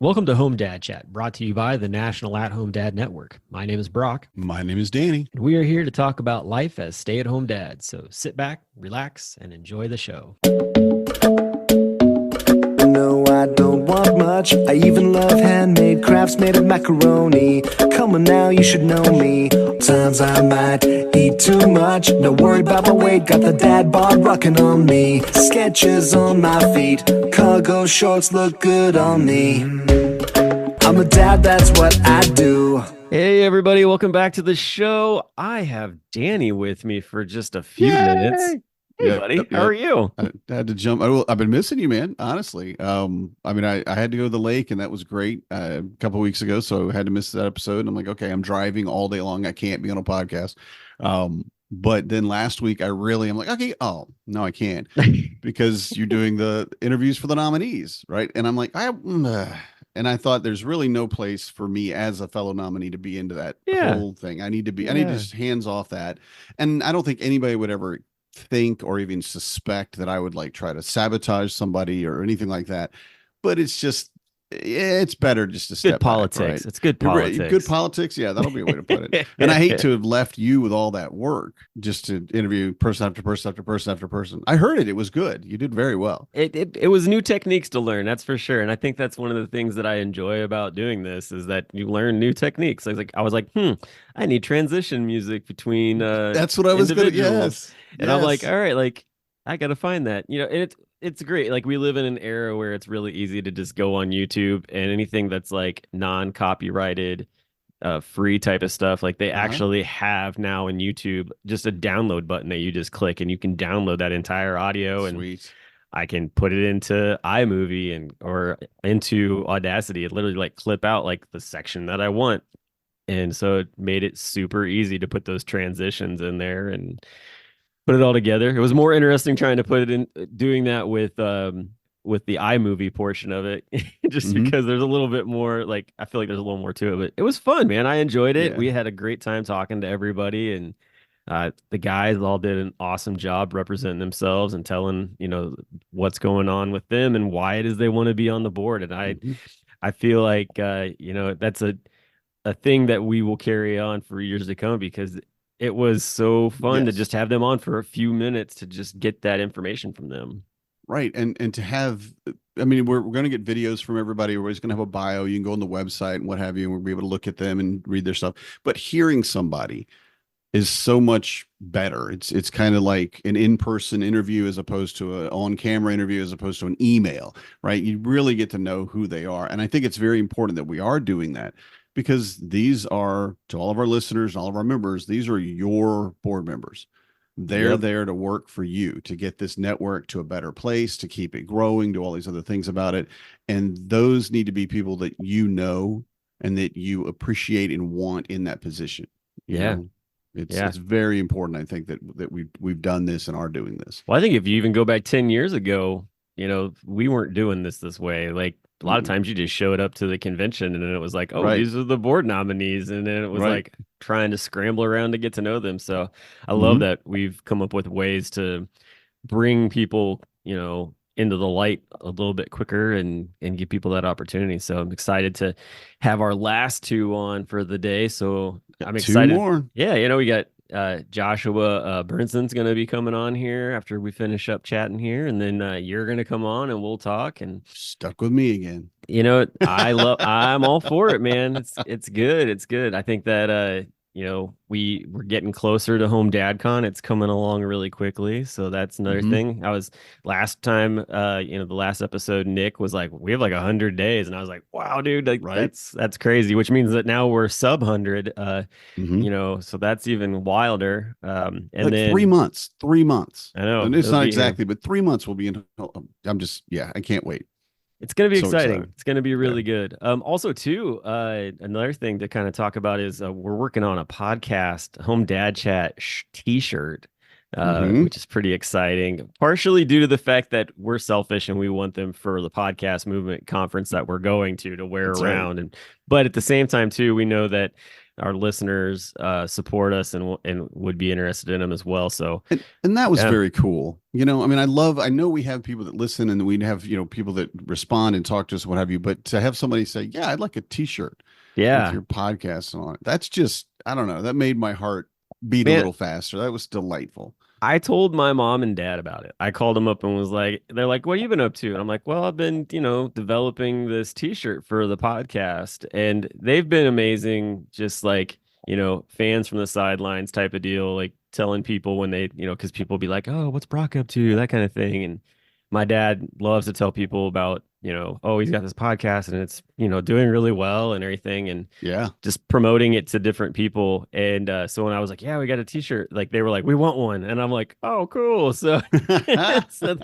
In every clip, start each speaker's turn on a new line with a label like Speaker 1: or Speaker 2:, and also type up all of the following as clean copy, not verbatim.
Speaker 1: Welcome to Home Dad Chat, brought to you by the National At-Home Dad Network. My name is Brock,
Speaker 2: My name is Danny.
Speaker 1: and we are here to talk about life as stay-at-home dads. So sit back, relax, and enjoy the show.
Speaker 3: No, I don't want much. I even love handmade crafts made of macaroni. Come on now, you should know me. Times I might eat too much. No worry about my weight. Got the dad bod rocking on me. Sketches on my feet. Cargo shorts look good on me. I'm a dad, that's what I do.
Speaker 1: Hey, everybody, welcome back to the show. I have Danny with me for just a few minutes. Hey, buddy, how are you?
Speaker 2: I had to jump. I've been missing you, man. Honestly, I had to go to the lake, and that was great a couple of weeks ago. So I had to miss that episode. And I'm like, okay, I'm driving all day long. I can't be on a podcast. But then last week, I'm like, okay, oh no, I can't because you're doing the interviews for the nominees, right? And I'm like, and I thought there's really no place for me as a fellow nominee to be into that whole thing. I need to just hands off that. And I don't think anybody would ever think or even suspect that I would like try to sabotage somebody or anything like that. But it's better just to step
Speaker 1: good politics.
Speaker 2: Back, right?
Speaker 1: It's good politics.
Speaker 2: Good politics. Yeah, that'll be a way to put it. And I hate to have left you with all that work just to interview person after person after person after person. I heard it. It was good. You did very well.
Speaker 1: It was new techniques to learn, that's for sure. And I think that's one of the things that I enjoy about doing this is that you learn new techniques. I was like, I need transition music between
Speaker 2: that's what I was gonna, yes.
Speaker 1: And I'm like, all right, like I gotta find that. It's great. Like we live in an era where it's really easy to just go on YouTube and anything that's like non-copyrighted, free type of stuff. Like they actually have now in YouTube just a download button that you just click and you can download that entire audio.
Speaker 2: Sweet.
Speaker 1: And I can put it into iMovie or into Audacity and literally like clip out like the section that I want. And so it made it super easy to put those transitions in there and put it all together. It was more interesting trying to put it in, doing that with the iMovie portion of it, just because there's a little bit more, like, I feel like there's a little more to it, but it was fun, man. I enjoyed it. Yeah. We had a great time talking to everybody, and the guys all did an awesome job representing themselves and telling, what's going on with them and why it is they want to be on the board. And I feel like, that's a thing that we will carry on for years to come, because it was so fun to just have them on for a few minutes to just get that information from them.
Speaker 2: Right. And to have, we're going to get videos from everybody. We're always going to have a bio. You can go on the website and what have you, and we'll be able to look at them and read their stuff. But hearing somebody is so much better. It's kind of like an in-person interview as opposed to an on-camera interview, as opposed to an email, right? You really get to know who they are. And I think it's very important that we are doing that, because these are, to all of our listeners, all of our members, these are your board members. They're there to work for you, to get this network to a better place, to keep it growing, do all these other things about it. And those need to be people that you know and that you appreciate and want in that position. You know? It's very important, I think, that we've done this and are doing this.
Speaker 1: Well, I think if you even go back 10 years ago, we weren't doing this way. Like, a lot of times you just showed up to the convention and then it was like, these are the board nominees. And then it was like trying to scramble around to get to know them. So I love that we've come up with ways to bring people, into the light a little bit quicker and give people that opportunity. So I'm excited to have our last two on for the day. So I'm excited.
Speaker 2: Two more.
Speaker 1: Yeah. We got Joshua Bernson's going to be coming on here after we finish up chatting here, and then you're going to come on and we'll talk. And
Speaker 2: stuck with me again.
Speaker 1: I'm all for it, man. It's good. It's good. I think that we're getting closer to Home Dad Con. It's coming along really quickly. So that's another thing. I was last time, the last episode, Nick was like, we have like 100 days. And I was like, wow, dude, like that's crazy, which means that now we're sub 100, so that's even wilder. And like then
Speaker 2: 3 months, I know. And it's not exactly, but 3 months will be in. I can't wait.
Speaker 1: It's going to be exciting. It's going to be really good. Also, too, another thing to kind of talk about is we're working on a podcast, Home Dad Chat t-shirt, which is pretty exciting, partially due to the fact that we're selfish and we want them for the podcast movement conference that we're going to wear around. But at the same time, too, we know that our listeners support us and would be interested in them as well. So
Speaker 2: And that was
Speaker 1: yeah,
Speaker 2: very cool. I mean, I know we have people that listen and we have, people that respond and talk to us, what have you, but to have somebody say, yeah, I'd like a t-shirt with
Speaker 1: yeah,
Speaker 2: your podcast on it. That's just, I don't know. That made my heart beat a
Speaker 1: man.
Speaker 2: little faster. That was delightful.
Speaker 1: I told my mom and dad about it. I called them up and was like, they're like, what have you been up to? And I'm like, well, I've been, developing this t-shirt for the podcast. And they've been amazing, just like, fans from the sidelines type of deal, like telling people when they, because people be like, oh, what's Brock up to? That kind of thing. And my dad loves to tell people about, oh, he's got this podcast and it's, doing really well and everything. And
Speaker 2: Yeah.
Speaker 1: just promoting it to different people. And so when I was like, yeah, we got a t-shirt, like they were like, we want one. And I'm like, oh, cool. So, so,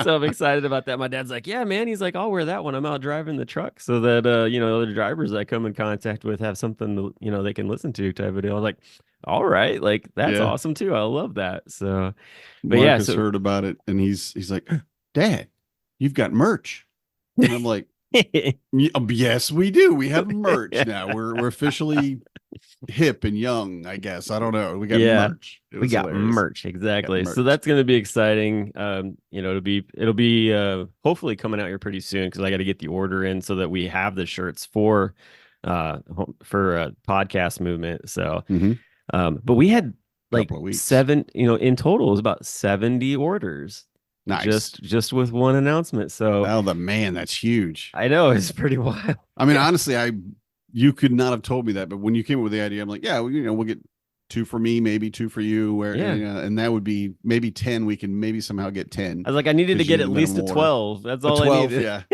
Speaker 1: so I'm excited about that. My dad's like, yeah, man. He's like, I'll wear that when I'm out driving the truck so that, other drivers I come in contact with have something, they can listen to type of deal. I was like, all right. Like, that's
Speaker 2: Yeah.
Speaker 1: awesome too. I love that. So, but yeah,
Speaker 2: Marcus heard about it and he's like, Dad, you've got merch. And I'm like, yes, we do. We have merch now. We're officially hip and young, I guess. I don't know. We got merch.
Speaker 1: We got
Speaker 2: hilarious.
Speaker 1: merch, exactly.
Speaker 2: Merch.
Speaker 1: So that's going to be exciting. It'll be hopefully coming out here pretty soon because I got to get the order in so that we have the shirts for podcast movement. So, but we had like 7, in total it was about 70 orders.
Speaker 2: Nice.
Speaker 1: Just with one announcement. So
Speaker 2: that's huge.
Speaker 1: I know, it's pretty wild.
Speaker 2: I mean, honestly, you could not have told me that, but when you came up with the idea, I'm like, yeah, we'll get 2 for me, maybe 2 for you, and that would be maybe 10. We can maybe somehow get 10.
Speaker 1: I was like, I needed to get at least a 12. That's all 12, I needed.
Speaker 2: Yeah.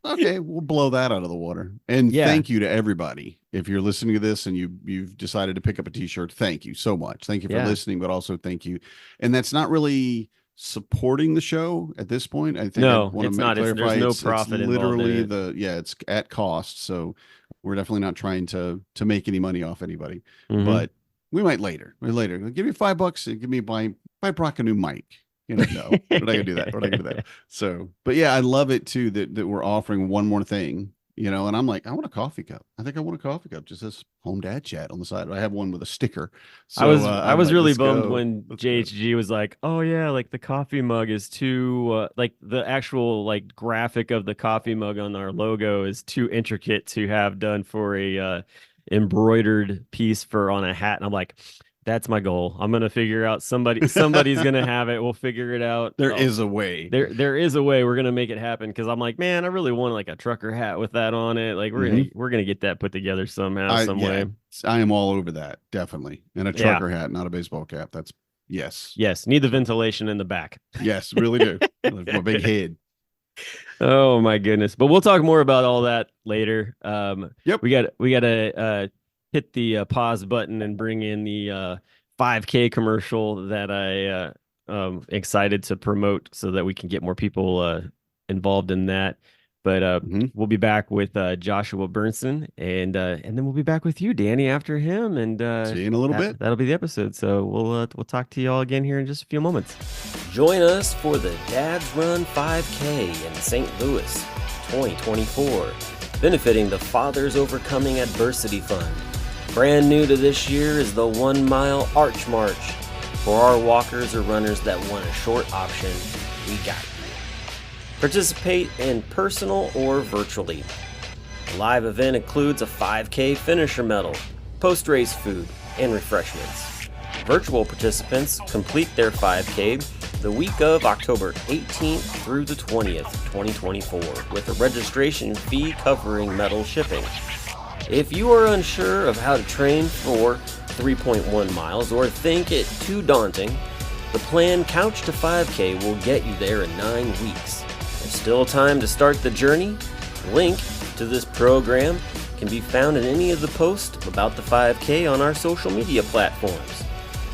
Speaker 2: Okay, we'll blow that out of the water. And thank you to everybody. If you're listening to this and you've decided to pick up a t-shirt, thank you so much. Thank you for listening, but also thank you. And that's not really supporting the show at this point. I think
Speaker 1: no, it's not. There's no profit.
Speaker 2: It's literally it's at cost. So we're definitely not trying to make any money off anybody. But we might later. Give me $5 and give me buy Brock a new mic. No, we're not gonna do that. We're not gonna do that. So, but yeah, I love it too that we're offering one more thing. And I'm like, I want a coffee cup. I think I want a coffee cup. Just this home dad chat on the side. I have one with a sticker. So
Speaker 1: I was really bummed when JHG was like, oh yeah, like the coffee mug is too like the actual like graphic of the coffee mug on our logo is too intricate to have done for a embroidered piece on a hat. And I'm like, that's my goal. I'm gonna figure out somebody's gonna have it. We'll figure it out.
Speaker 2: There is a way.
Speaker 1: There is a way. We're gonna make it happen because I'm like, man, I really want like a trucker hat with that on it. Like we're gonna get that put together somehow, some way.
Speaker 2: I am all over that, definitely. And a trucker hat, not a baseball cap. That's yes.
Speaker 1: Need the ventilation in the back.
Speaker 2: Yes, really do. My big head.
Speaker 1: Oh my goodness. But we'll talk more about all that later.
Speaker 2: Yep.
Speaker 1: We gotta hit the pause button and bring in the 5K commercial that I excited to promote so that we can get more people involved in that. But we'll be back with Joshua Burnson and then we'll be back with you, Danny, after him. And
Speaker 2: see you in a little bit.
Speaker 1: That'll be the episode. So we'll talk to you all again here in just a few moments. Join us for the Dad's Run 5K in St. Louis 2024, benefiting the Fathers Overcoming Adversity Fund. Brand new to this year is the 1 mile Arch March. For our walkers or runners that want a short option, we got you. Participate in personal or virtually. The live event includes a 5K finisher medal, post-race food, and refreshments. Virtual participants complete their 5K the week of October 18th through the 20th, 2024, with a registration fee covering medal shipping. If you are unsure of how to train for 3.1 miles or think it too daunting, the plan Couch to 5K will get you there in 9 weeks. There's still time to start the journey. The link to this program can be found in any of the posts about the 5K on our social media platforms.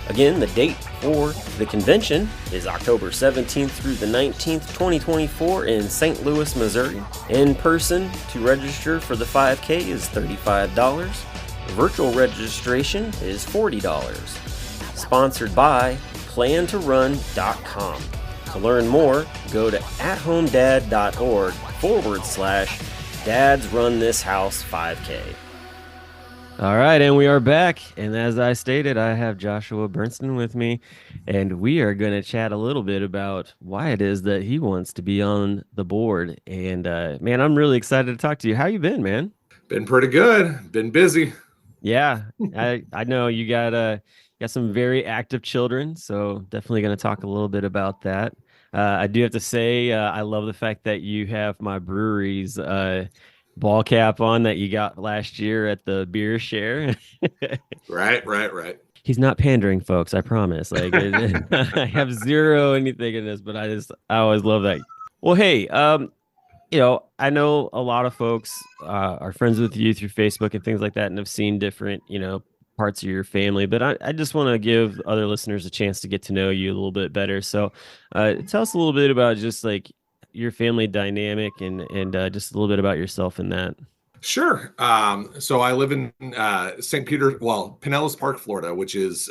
Speaker 1: Again, the date for the convention is October 17th through the 19th, 2024 in St. Louis, Missouri. In person to register for the 5K is $35. Virtual registration is $40. Sponsored by plantorun.com. To learn more, go to athomedad.org/Dads Run This House 5K. All right, and we are back. And as I stated, I have Joshua Bernston with me, and we are going to chat a little bit about why it is that he wants to be on the board. And man, I'm really excited to talk to you. How you been, man?
Speaker 4: Been pretty good. Been busy.
Speaker 1: Yeah, I know you got some very active children, so definitely going to talk a little bit about that. I do have to say, I love the fact that you have my brewery's ball cap on that you got last year at the beer share.
Speaker 4: Right.
Speaker 1: He's not pandering, folks. I promise. Like I have zero anything in this, but I always love that. Well, hey, I know a lot of folks are friends with you through Facebook and things like that, and have seen different, parts of your family. But I just want to give other listeners a chance to get to know you a little bit better. So, tell us a little bit about just like your family dynamic and just a little bit about yourself in that.
Speaker 4: Sure. So I live in St. Peter, well, Pinellas Park, Florida, which is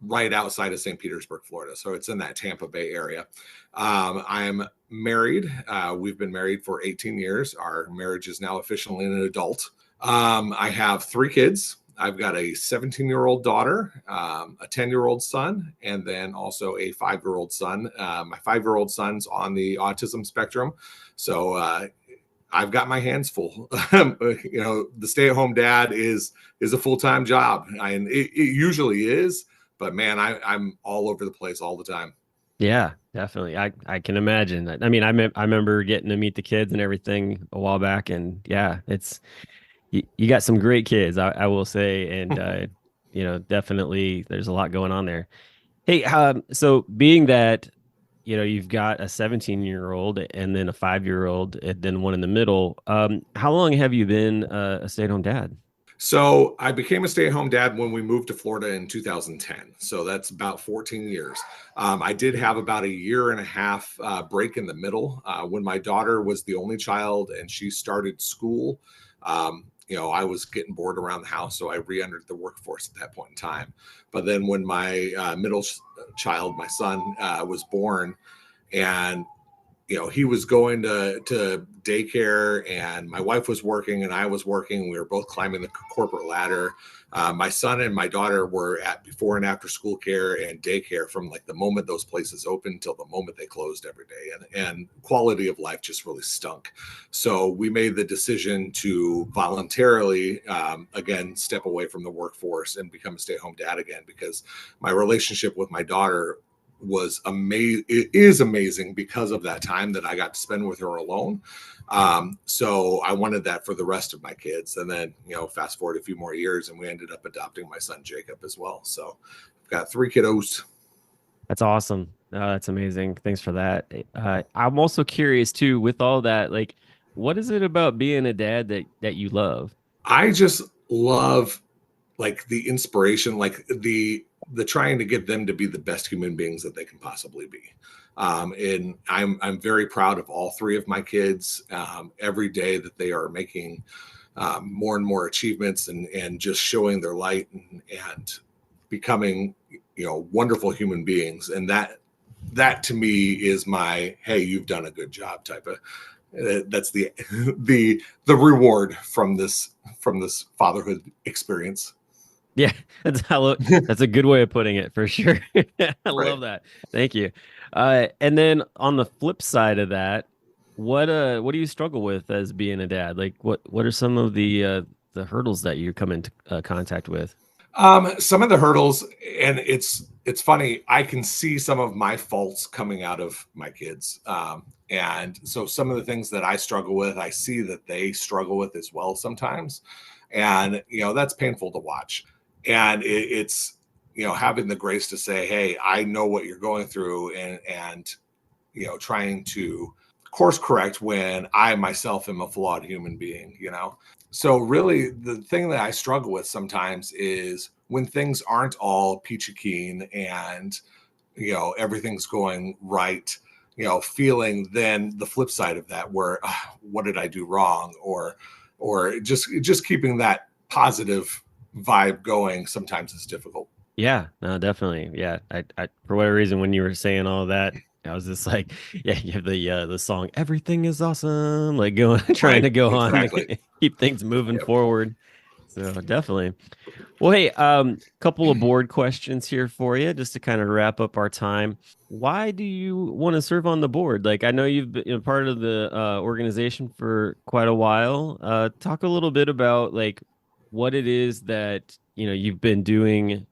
Speaker 4: right outside of St. Petersburg, Florida. So it's in that Tampa Bay area. I'm married. We've been married for 18 years. Our marriage is now officially an adult. I have 3 kids. I've got a 17-year-old daughter, a 10-year-old son, and then also a 5-year-old son. My 5-year-old son's on the autism spectrum. So I've got my hands full. The stay-at-home dad is a full-time job, and it usually is. But man, I'm all over the place all the time.
Speaker 1: Yeah, definitely. I can imagine that. I mean, I remember getting to meet the kids and everything a while back, and yeah, you got some great kids, I will say, and definitely there's a lot going on there. Hey, so being that you've got a 17-year-old and then a 5-year-old and then one in the middle, how long have you been a stay-at-home dad?
Speaker 4: So I became a stay-at-home dad when we moved to Florida in 2010. So that's about 14 years. I did have about a year and a half break in the middle when my daughter was the only child and she started school. I was getting bored around the house, so I re-entered the workforce at that point in time. But then when my middle child, my son, was born, and he was going to daycare, and my wife was working and I was working. We were both climbing the corporate ladder. My son and my daughter were at before and after school care and daycare from like the moment those places opened till the moment they closed every day. And quality of life just really stunk. So we made the decision to voluntarily, again, step away from the workforce and become a stay-at-home dad again, because my relationship with my daughter was amazing. It is amazing because of that time that I got to spend with her alone. So I wanted that for the rest of my kids. And then, fast forward a few more years and we ended up adopting my son, Jacob, as well. So I've got 3 kiddos.
Speaker 1: That's awesome. That's amazing. Thanks for that. I'm also curious too, with all that, like, what is it about being a dad that you love?
Speaker 4: I just love like the inspiration, like the trying to get them to be the best human beings that they can possibly be. And I'm very proud of all 3 of my kids. Every day that they are making more and more achievements and just showing their light and becoming wonderful human beings. And that to me is my, hey, you've done a good job type of. That's the the reward from this fatherhood experience.
Speaker 1: Yeah, that's a good way of putting it for sure. I
Speaker 4: Right.
Speaker 1: love that. Thank you. And then on the flip side of that, what do you struggle with as being a dad? Like what are some of the hurdles that you come into contact with?
Speaker 4: Some of the hurdles, and it's funny, I can see some of my faults coming out of my kids. And so some of the things that I struggle with, I see that they struggle with as well sometimes. And, that's painful to watch. And it's, having the grace to say, hey, I know what you're going through, and trying to course correct when I myself am a flawed human being. So really the thing that I struggle with sometimes is when things aren't all peachy keen and everything's going right, feeling then the flip side of that where what did I do wrong, or just keeping that positive vibe going sometimes is difficult.
Speaker 1: Yeah, no, definitely. Yeah, I for whatever reason when you were saying all that, I was just like, yeah, you have the song "Everything is Awesome," like going trying
Speaker 4: Right.
Speaker 1: to go on
Speaker 4: Exactly.
Speaker 1: to keep things moving
Speaker 4: Yep.
Speaker 1: forward. So definitely. Well, hey, couple of board questions here for you, just to kind of wrap up our time. Why do you want to serve on the board? Like, I know you've been part of the organization for quite a while. Talk a little bit about like what it is that you've been doing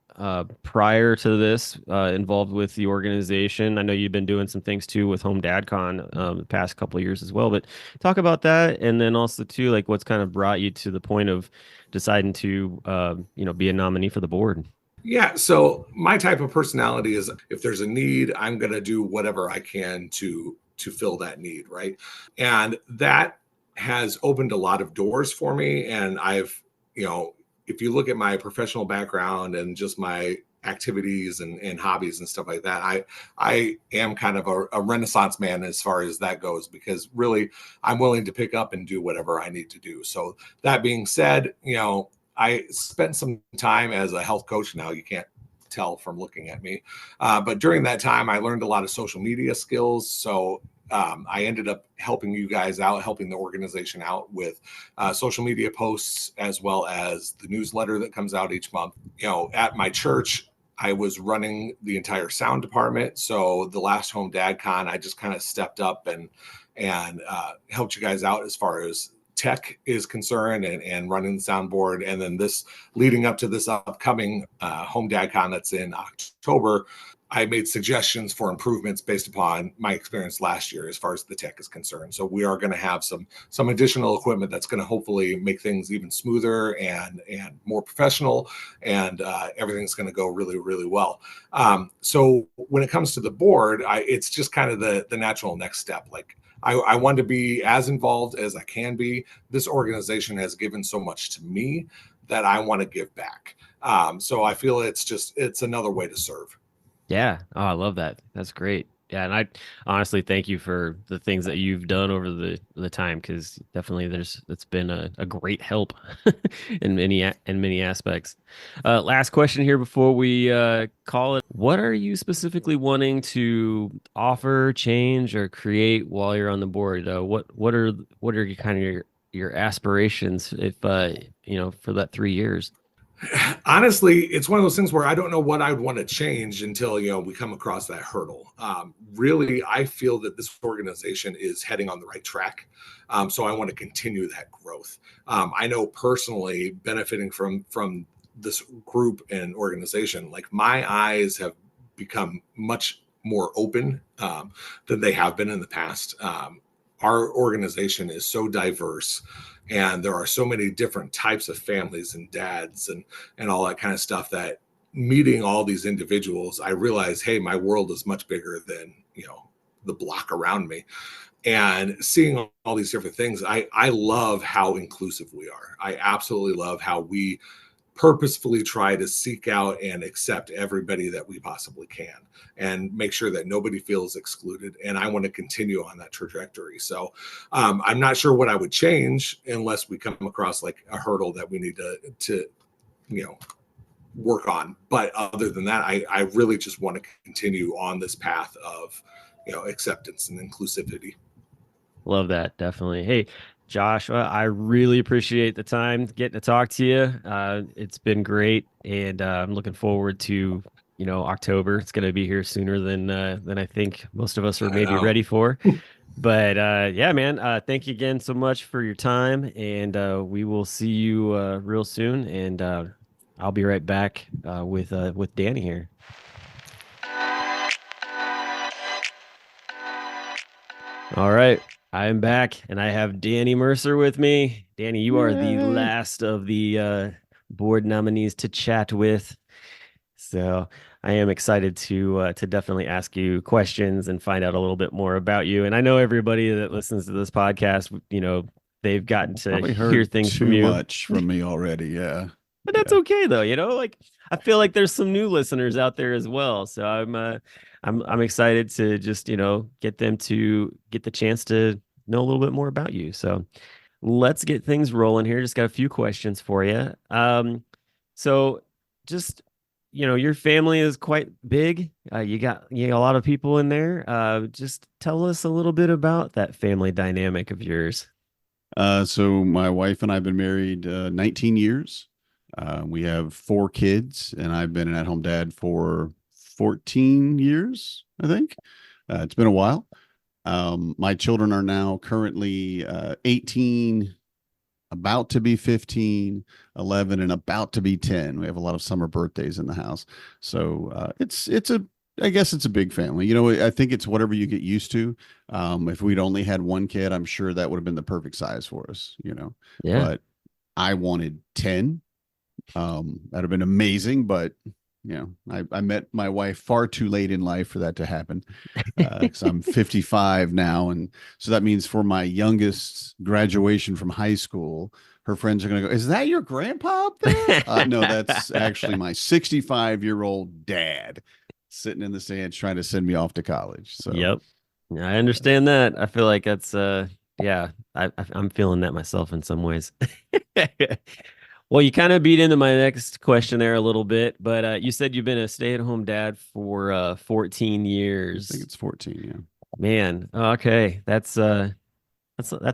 Speaker 1: prior to this, involved with the organization. I know you've been doing some things too with Home DadCon the past couple of years as well. But talk about that, and then also too, like what's kind of brought you to the point of deciding to be a nominee for the board.
Speaker 4: Yeah, so my type of personality is if there's a need, I'm going to do whatever I can to fill that need, right? And that has opened a lot of doors for me, and you know, if you look at my professional background and just my activities and hobbies and stuff like that, I am kind of a renaissance man as far as that goes, because really I'm willing to pick up and do whatever I need to do. So that being said, I spent some time as a health coach. Now you can't tell from looking at me, but during that time, I learned a lot of social media skills. So I ended up helping you guys out, helping the organization out with social media posts, as well as the newsletter that comes out each month. At my church, I was running the entire sound department. So the last Home Dad Con, I just kind of stepped up and helped you guys out as far as tech is concerned and running the soundboard. And then this leading up to this upcoming Home Dad Con that's in October, I made suggestions for improvements based upon my experience last year as far as the tech is concerned. So we are going to have some additional equipment that's going to hopefully make things even smoother and more professional, and everything's going to go really, really well. So when it comes to the board, it's just kind of the natural next step. Like I want to be as involved as I can be. This organization has given so much to me that I want to give back. So I feel it's another way to serve.
Speaker 1: Yeah. Oh, I love that. That's great. Yeah, and I honestly thank you for the things that you've done over the time, because definitely it's been a great help in many aspects. Last question here before we call it. What are you specifically wanting to offer, change, or create while you're on the board? What are kind of your aspirations if for that 3 years?
Speaker 4: Honestly, it's one of those things where I don't know what I'd want to change until we come across that hurdle. Really, I feel that this organization is heading on the right track, so I want to continue that growth. I know personally, benefiting from this group and organization, like my eyes have become much more open than they have been in the past. Our organization is so diverse, and there are so many different types of families and dads and all that kind of stuff, that meeting all these individuals, I realize, hey, my world is much bigger than the block around me. And seeing all these different things, I love how inclusive we are. I absolutely love how we purposefully try to seek out and accept everybody that we possibly can and make sure that nobody feels excluded. And I want to continue on that trajectory. So I'm not sure what I would change unless we come across like a hurdle that we need to work on. But other than that, I really just want to continue on this path of acceptance and inclusivity.
Speaker 1: Love that. Definitely. Hey, Josh, I really appreciate the time getting to talk to you. It's been great, and I'm looking forward to, October. It's going to be here sooner than I think most of us are maybe ready for. But yeah, man, thank you again so much for your time, and we will see you real soon. And I'll be right back with Danny here. All right. I'm back, and I have Danny Mercer with me. Danny, you are the last of the board nominees to chat with. So I am excited to definitely ask you questions and find out a little bit more about you. And I know everybody that listens to this podcast, they've gotten to
Speaker 2: Probably
Speaker 1: hear
Speaker 2: heard
Speaker 1: things from
Speaker 2: too
Speaker 1: you.
Speaker 2: much from me already. Yeah.
Speaker 1: But that's okay though, like I feel like there's some new listeners out there as well. So I'm excited to just, get them to get the chance to know a little bit more about you. So let's get things rolling here. Just got a few questions for you. So just, your family is quite big. You got a lot of people in there. Just tell us a little bit about that family dynamic of yours.
Speaker 2: So my wife and I have been married 19 years. We have 4 kids, and I've been an at-home dad for 14 years, I think. It's been a while. My children are now currently 18, about to be 15, 11, and about to be 10. We have a lot of summer birthdays in the house. So I guess it's a big family. I think it's whatever you get used to. If we'd only had one kid, I'm sure that would have been the perfect size for us.
Speaker 1: Yeah.
Speaker 2: But I wanted 10. That'd have been amazing, but I met my wife far too late in life for that to happen. Because I'm 55 now, and so that means for my youngest graduation from high school, her friends are going to go, "Is that your grandpa up there?" No, that's actually my 65-year-old dad sitting in the stands trying to send me off to college. So,
Speaker 1: Yep. I understand that. I feel like that's yeah, I'm feeling that myself in some ways. Well, you kind of beat into my next question there a little bit, but you said you've been a stay-at-home dad for 14
Speaker 2: I think
Speaker 1: years.
Speaker 2: it's 14. Yeah.
Speaker 1: Man, okay. That's a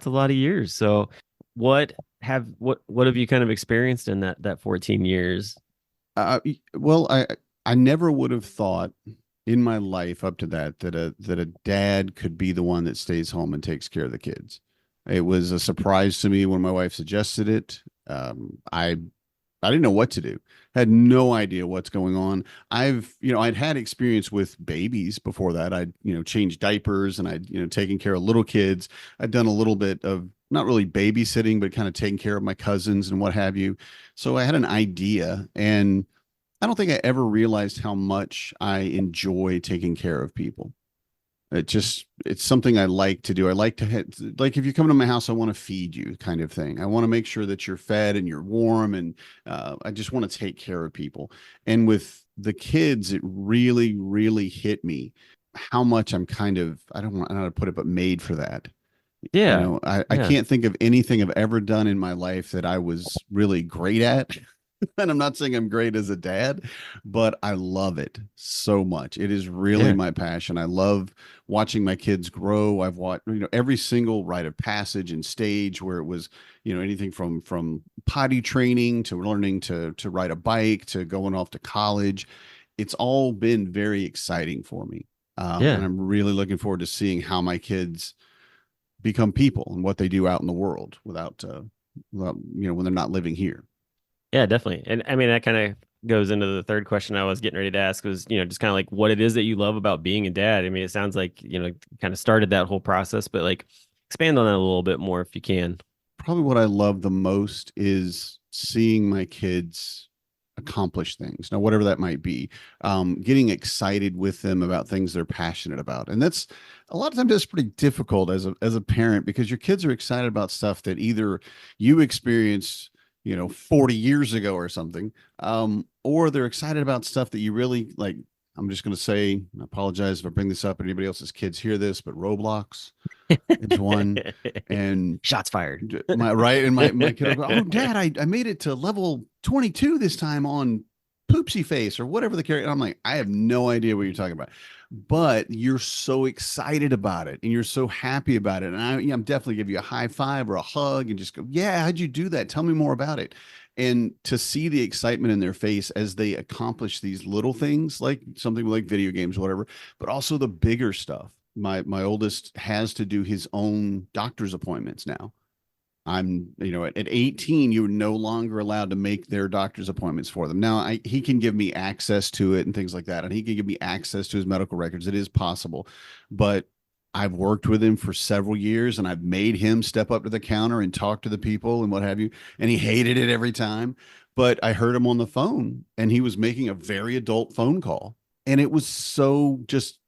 Speaker 1: lot of years. So what have you kind of experienced in that 14 years?
Speaker 2: Well, I never would have thought in my life up to that a dad could be the one that stays home and takes care of the kids. It was a surprise to me when my wife suggested it. I didn't know what to do. Had no idea what's going on. I'd had experience with babies before that. I'd, changed diapers, and I'd, taken care of little kids. I'd done a little bit of not really babysitting, but kind of taking care of my cousins and what have you. So I had an idea, and I don't think I ever realized how much I enjoy taking care of people. It's something I like to do. I like to like if you come to my house, I want to feed you, kind of thing. I want to make sure that you're fed and you're warm, and I just want to take care of people. And with the kids, it really, really hit me how much I'm kind of, I don't know how to put it, but made for that.
Speaker 1: Yeah.
Speaker 2: I
Speaker 1: Yeah.
Speaker 2: can't think of anything I've ever done in my life that I was really great at. And I'm not saying I'm great as a dad, but I love it so much. It is really
Speaker 1: Yeah.
Speaker 2: my passion. I love watching my kids grow. I've watched, every single rite of passage and stage where it was, anything from potty training to learning to ride a bike to going off to college. It's all been very exciting for me. And
Speaker 1: Yeah.
Speaker 2: I'm really looking forward to seeing how my kids become people and what they do out in the world without, when they're not living here.
Speaker 1: Yeah, definitely. And I mean, that kind of goes into the third question I was getting ready to ask was, just kind of like what it is that you love about being a dad. I mean, it sounds like, kind of started that whole process, but like expand on that a little bit more if you can.
Speaker 2: Probably what I love the most is seeing my kids accomplish things. Now, whatever that might be, getting excited with them about things they're passionate about. And that's a lot of times that's pretty difficult as a parent, because your kids are excited about stuff that either you experienced 40 years ago or something, or they're excited about stuff that you really like. I'm just going to say, I apologize if I bring this up and anybody else's kids hear this, but Roblox is one. And
Speaker 1: Shots fired.
Speaker 2: my right, and my kid will go, "Oh, Dad, I made it to level 22 this time on Poopsie Face or whatever the character." And I'm like, I have no idea what you're talking about, but you're so excited about it and you're so happy about it. And I'm definitely give you a high five or a hug and just go, "Yeah, how'd you do that? Tell me more about it." And to see the excitement in their face as they accomplish these little things, like something like video games, or whatever, but also the bigger stuff. My oldest has to do his own doctor's appointments now. At 18, you're no longer allowed to make their doctor's appointments for them. Now, he can give me access to it and things like that, and he can give me access to his medical records. It is possible, but I've worked with him for several years, and I've made him step up to the counter and talk to the people and what have you, and he hated it every time. But I heard him on the phone, and he was making a very adult phone call, and it was so just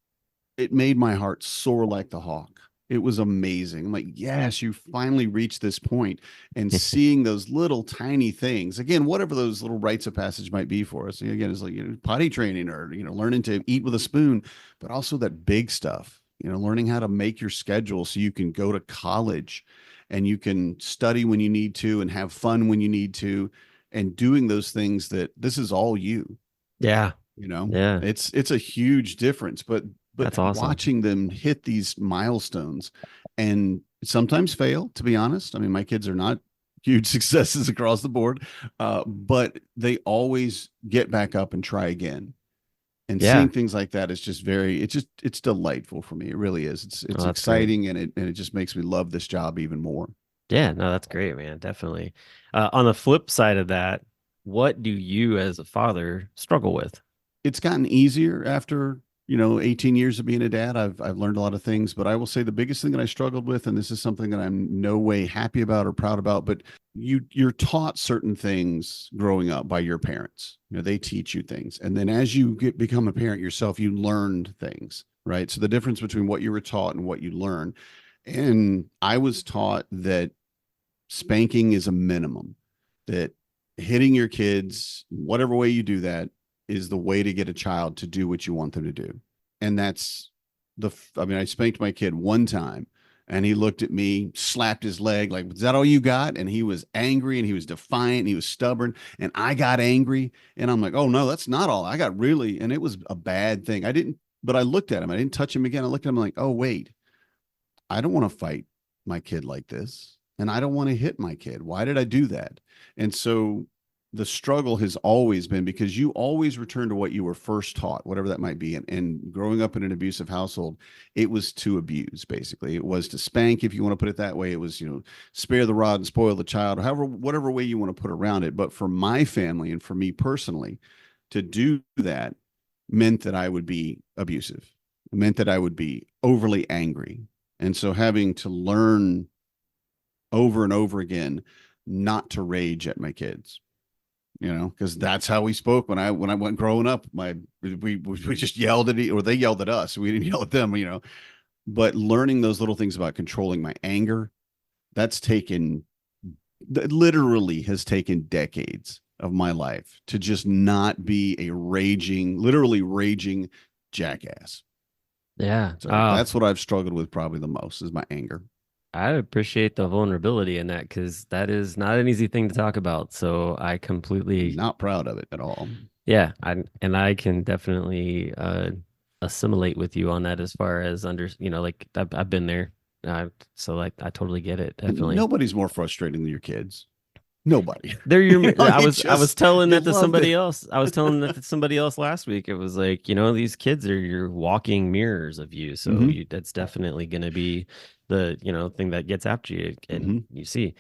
Speaker 2: it made my heart soar like the hawk. It was amazing. I'm like, yes, you finally reached this point, and seeing those little tiny things again, whatever those little rites of passage might be for us. Again, it's like potty training or learning to eat with a spoon, but also that big stuff. Learning how to make your schedule so you can go to college, and you can study when you need to and have fun when you need to, and doing those things that this is all you.
Speaker 1: Yeah.
Speaker 2: You know,
Speaker 1: Yeah.
Speaker 2: it's a huge difference, but
Speaker 1: That's awesome.
Speaker 2: watching them hit these milestones and sometimes fail, to be honest. I mean, my kids are not huge successes across the board. But they always get back up and try again. And seeing
Speaker 1: Yeah.
Speaker 2: things like that is just it's delightful for me. It really is. It's
Speaker 1: Oh, that's great.
Speaker 2: exciting, and it just makes me love this job even more.
Speaker 1: Yeah, no, that's great, man. Definitely. On the flip side of that, what do you as a father struggle with?
Speaker 2: It's gotten easier after 18 years of being a dad. I've learned a lot of things, but I will say the biggest thing that I struggled with, and this is something that I'm no way happy about or proud about, but you're taught certain things growing up by your parents. They teach you things, and then as you become a parent yourself, you learned things, right? So the difference between what you were taught and what you learn, and I was taught that spanking is a minimum, that hitting your kids, whatever way you do that, is the way to get a child to do what you want them to do. And that's I mean, I spanked my kid one time and he looked at me, slapped his leg, like, is that all you got? And he was angry and he was defiant and he was stubborn. And I got angry and I'm like, oh no, that's not all. I got really, and it was a bad thing. But I looked at him. I didn't touch him again. I looked at him like, oh, wait, I don't want to fight my kid like this. And I don't want to hit my kid. Why did I do that? And so the struggle has always been because you always return to what you were first taught, whatever that might be. And growing up in an abusive household, it was to abuse, basically. It was to spank, if you want to put it that way. It was, spare the rod and spoil the child, or however, whatever way you want to put around it. But for my family and for me personally, to do that meant that I would be abusive. It meant that I would be overly angry. And so having to learn over and over again not to rage at my kids, because that's how we spoke when I went growing up. We just yelled at or they yelled at us. We didn't yell at them, But learning those little things about controlling my anger, that literally has taken decades of my life to just not be a literally raging jackass.
Speaker 1: Yeah.
Speaker 2: So that's what I've struggled with probably the most is my anger.
Speaker 1: I appreciate the vulnerability in that because that is not an easy thing to talk about. So I completely,
Speaker 2: Not proud of it at all.
Speaker 1: yeah, I can definitely assimilate with you on that as far as like I've been there. So like I totally get it.
Speaker 2: And
Speaker 1: Definitely.
Speaker 2: nobody's more frustrating than your kids. Nobody.
Speaker 1: They're your. I was telling
Speaker 2: you
Speaker 1: that to
Speaker 2: love
Speaker 1: somebody
Speaker 2: it.
Speaker 1: else. I was telling that to somebody else last week. It was like, these kids are your walking mirrors of you. So
Speaker 2: Mm-hmm.
Speaker 1: that's definitely going to be the, thing that gets after you and
Speaker 2: Mm-hmm.
Speaker 1: you see.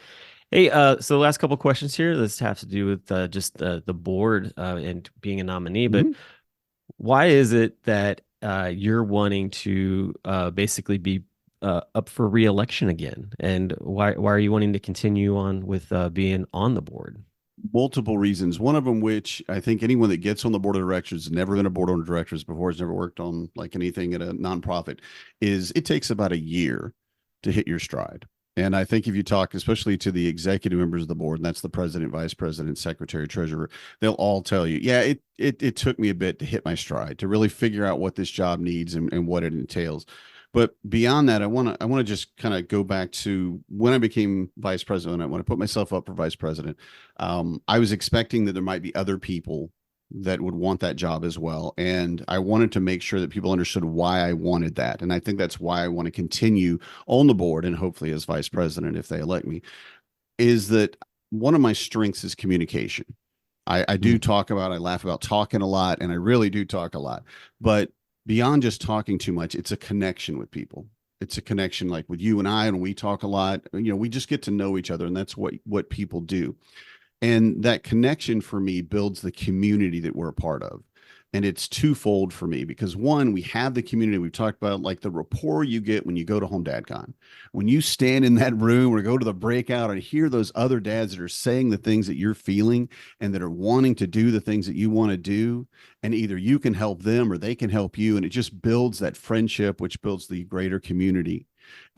Speaker 1: Hey, so the last couple questions here. This has to do with just the board and being a nominee. But
Speaker 2: Mm-hmm.
Speaker 1: why is it that you're wanting to basically be up for re-election again? And why are you wanting to continue on with being on the board?
Speaker 2: Multiple reasons. One of them, which I think anyone that gets on the board of directors has never been a board of directors before, has never worked on like anything at a nonprofit, is it takes about a year to hit your stride. And I think if you talk, especially to the executive members of the board, and that's the president, vice president, secretary, treasurer, they'll all tell you, yeah, it took me a bit to hit my stride, to really figure out what this job needs and what it entails. But beyond that, I want to just kind of go back to when I became vice president. When I put myself up for vice president, I was expecting that there might be other people that would want that job as well. And I wanted to make sure that people understood why I wanted that. And I think that's why I want to continue on the board and hopefully as vice president, if they elect me, is that one of my strengths is communication. I do talk about, I laugh about talking a lot, and I really do talk a lot. But beyond just talking too much, it's a connection with people. It's a connection like with you and I, and we talk a lot. We just get to know each other, and that's what people do. And that connection for me builds the community that we're a part of. And it's twofold for me because one, we have the community. We've talked about like the rapport you get when you go to Home Dad Con. When you stand in that room or go to the breakout and hear those other dads that are saying the things that you're feeling and that are wanting to do the things that you want to do, and either you can help them or they can help you. And it just builds that friendship, which builds the greater community.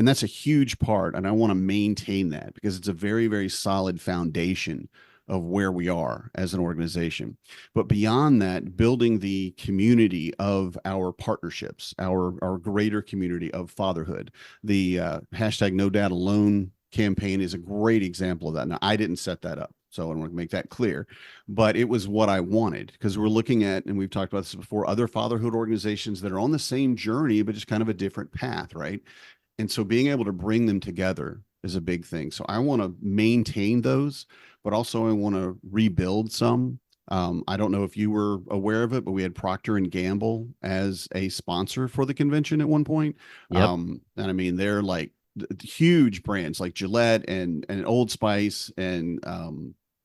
Speaker 2: And that's a huge part. And I want to maintain that because it's a very, very solid foundation of where we are as an organization. But beyond that, building the community of our partnerships, our greater community of fatherhood. The hashtag No Dad Alone campaign is a great example of that. Now, I didn't set that up, so I want to make that clear, but it was what I wanted because we're looking at, and we've talked about this before, other fatherhood organizations that are on the same journey, but just kind of a different path, right? And so being able to bring them together is a big thing. So I want to maintain those, but also I want to rebuild some. I don't know if you were aware of it, but we had Procter and Gamble as a sponsor for the convention at one point.
Speaker 1: Yep.
Speaker 2: And I mean, they're like huge brands like Gillette and Old Spice and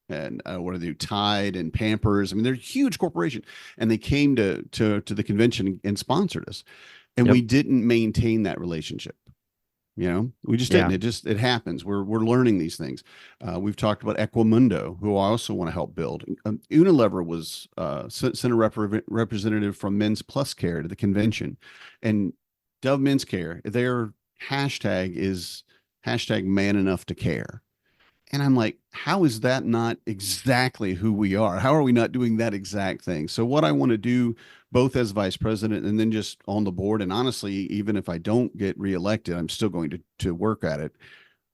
Speaker 2: what are they, Tide and Pampers. I mean, they're a huge corporation, and they came to the convention and sponsored us, and
Speaker 1: Yep.
Speaker 2: we didn't maintain that relationship. We just didn't.
Speaker 1: Yeah.
Speaker 2: It happens. We're learning these things. We've talked about Equimundo, who I also want to help build. Unilever was sent a representative from Men's Plus Care to the convention, and Dove Men's Care. Their hashtag is hashtag Man Enough to Care. And I'm like, how is that not exactly who we are? How are we not doing that exact thing? So what I want to do, both as vice president and then just on the board, and honestly, even if I don't get reelected, I'm still going to work at it.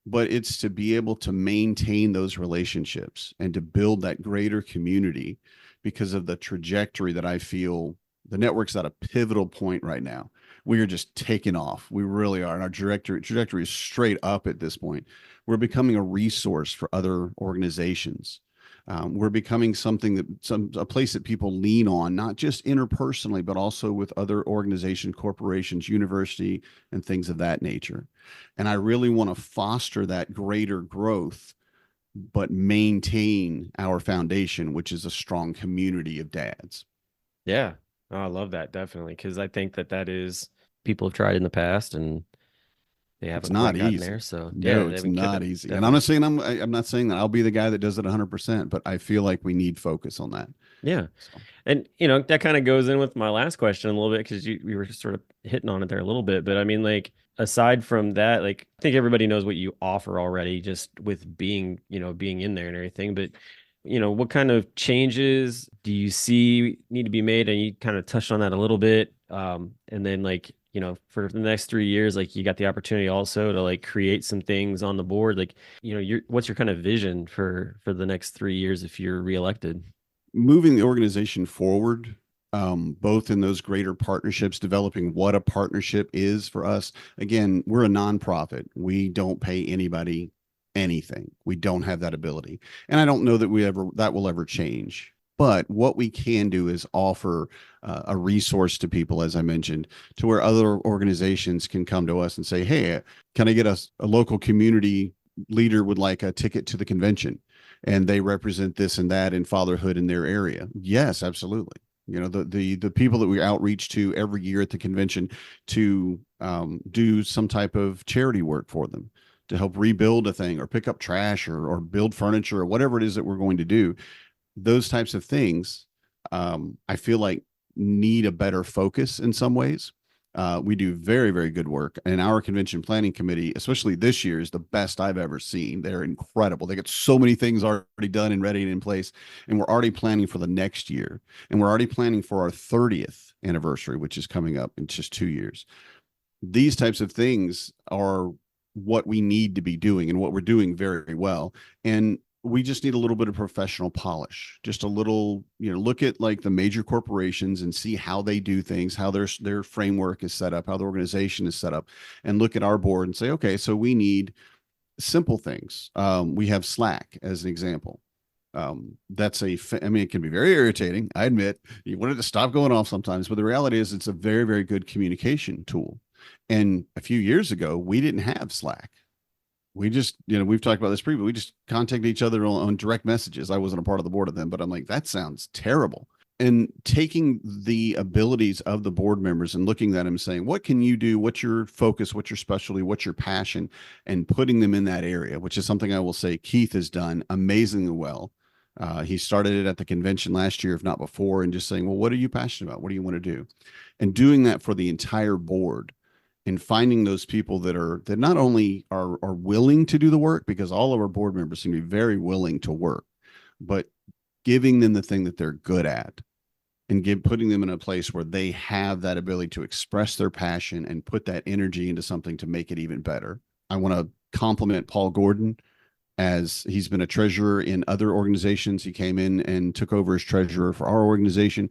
Speaker 2: But it's to be able to maintain those relationships and to build that greater community because of the trajectory that I feel the network's at a pivotal point right now. We are just taking off. We really are. And our trajectory is straight up at this point. We're becoming a resource for other organizations. We're becoming a place that people lean on, not just interpersonally, but also with other organizations, corporations, university, and things of that nature. And I really want to foster that greater growth, but maintain our foundation, which is a strong community of dads.
Speaker 1: Yeah. Oh, I love that, definitely, because I think that is people have tried in the past and they
Speaker 2: It's
Speaker 1: haven't quite
Speaker 2: not
Speaker 1: gotten
Speaker 2: easy.
Speaker 1: there. So yeah,
Speaker 2: No,
Speaker 1: they've
Speaker 2: it's
Speaker 1: been
Speaker 2: not
Speaker 1: kicking,
Speaker 2: easy. And
Speaker 1: definitely.
Speaker 2: I'm not saying that I'll be the guy that does it 100%, but I feel like we need focus on that.
Speaker 1: Yeah.
Speaker 2: So,
Speaker 1: And that kind of goes in with my last question a little bit because we were sort of hitting on it there a little bit. But I mean, like, aside from that, like, I think everybody knows what you offer already just with being in there and everything. But, what kind of changes do you see need to be made? And you kind of touched on that a little bit. And then, like, for the next 3 years, like, you got the opportunity also to like create some things on the board. Like, what's your kind of vision for the next 3 years if you're reelected?
Speaker 2: moving the organization forward, both in those greater partnerships, developing what a partnership is for us. Again, we're a nonprofit. We don't pay anybody anything. We don't have that ability. And I don't know that will ever change. But what we can do is offer a resource to people, as I mentioned, to where other organizations can come to us and say, hey, can I get a local community leader would like a ticket to the convention? And they represent this and that in fatherhood in their area. Yes, absolutely. The people that we outreach to every year at the convention to do some type of charity work for them, to help rebuild a thing or pick up trash or build furniture or whatever it is that we're going to do. Those types of things, I feel like need a better focus in some ways. We do very, very good work. And our convention planning committee, especially this year, is the best I've ever seen. They're incredible. They get so many things already done and ready and in place. And we're already planning for the next year. And we're already planning for our 30th anniversary, which is coming up in just 2 years. These types of things are what we need to be doing and what we're doing very well. And we just need a little bit of professional polish, just a little, look at like the major corporations and see how they do things, how their framework is set up, how the organization is set up, and look at our board and say, okay, so we need simple things. We have Slack as an example. I mean, it can be very irritating. I admit you want it to stop going off sometimes, but the reality is it's a very, very good communication tool. And a few years ago, we didn't have Slack. We just, we've talked about this previously. We just contacted each other on direct messages. I wasn't a part of the board of them, but I'm like, that sounds terrible. And taking the abilities of the board members and looking at them and saying, what can you do? What's your focus? What's your specialty? What's your passion? And putting them in that area, which is something I will say Keith has done amazingly well. He started it at the convention last year, if not before, and just saying, well, what are you passionate about? What do you want to do? And doing that for the entire board and finding those people that not only are willing to do the work, because all of our board members seem to be very willing to work, but giving them the thing that they're good at and putting them in a place where they have that ability to express their passion and put that energy into something to make it even better. I want to compliment Paul Gordon, as he's been a treasurer in other organizations. He came in and took over as treasurer for our organization,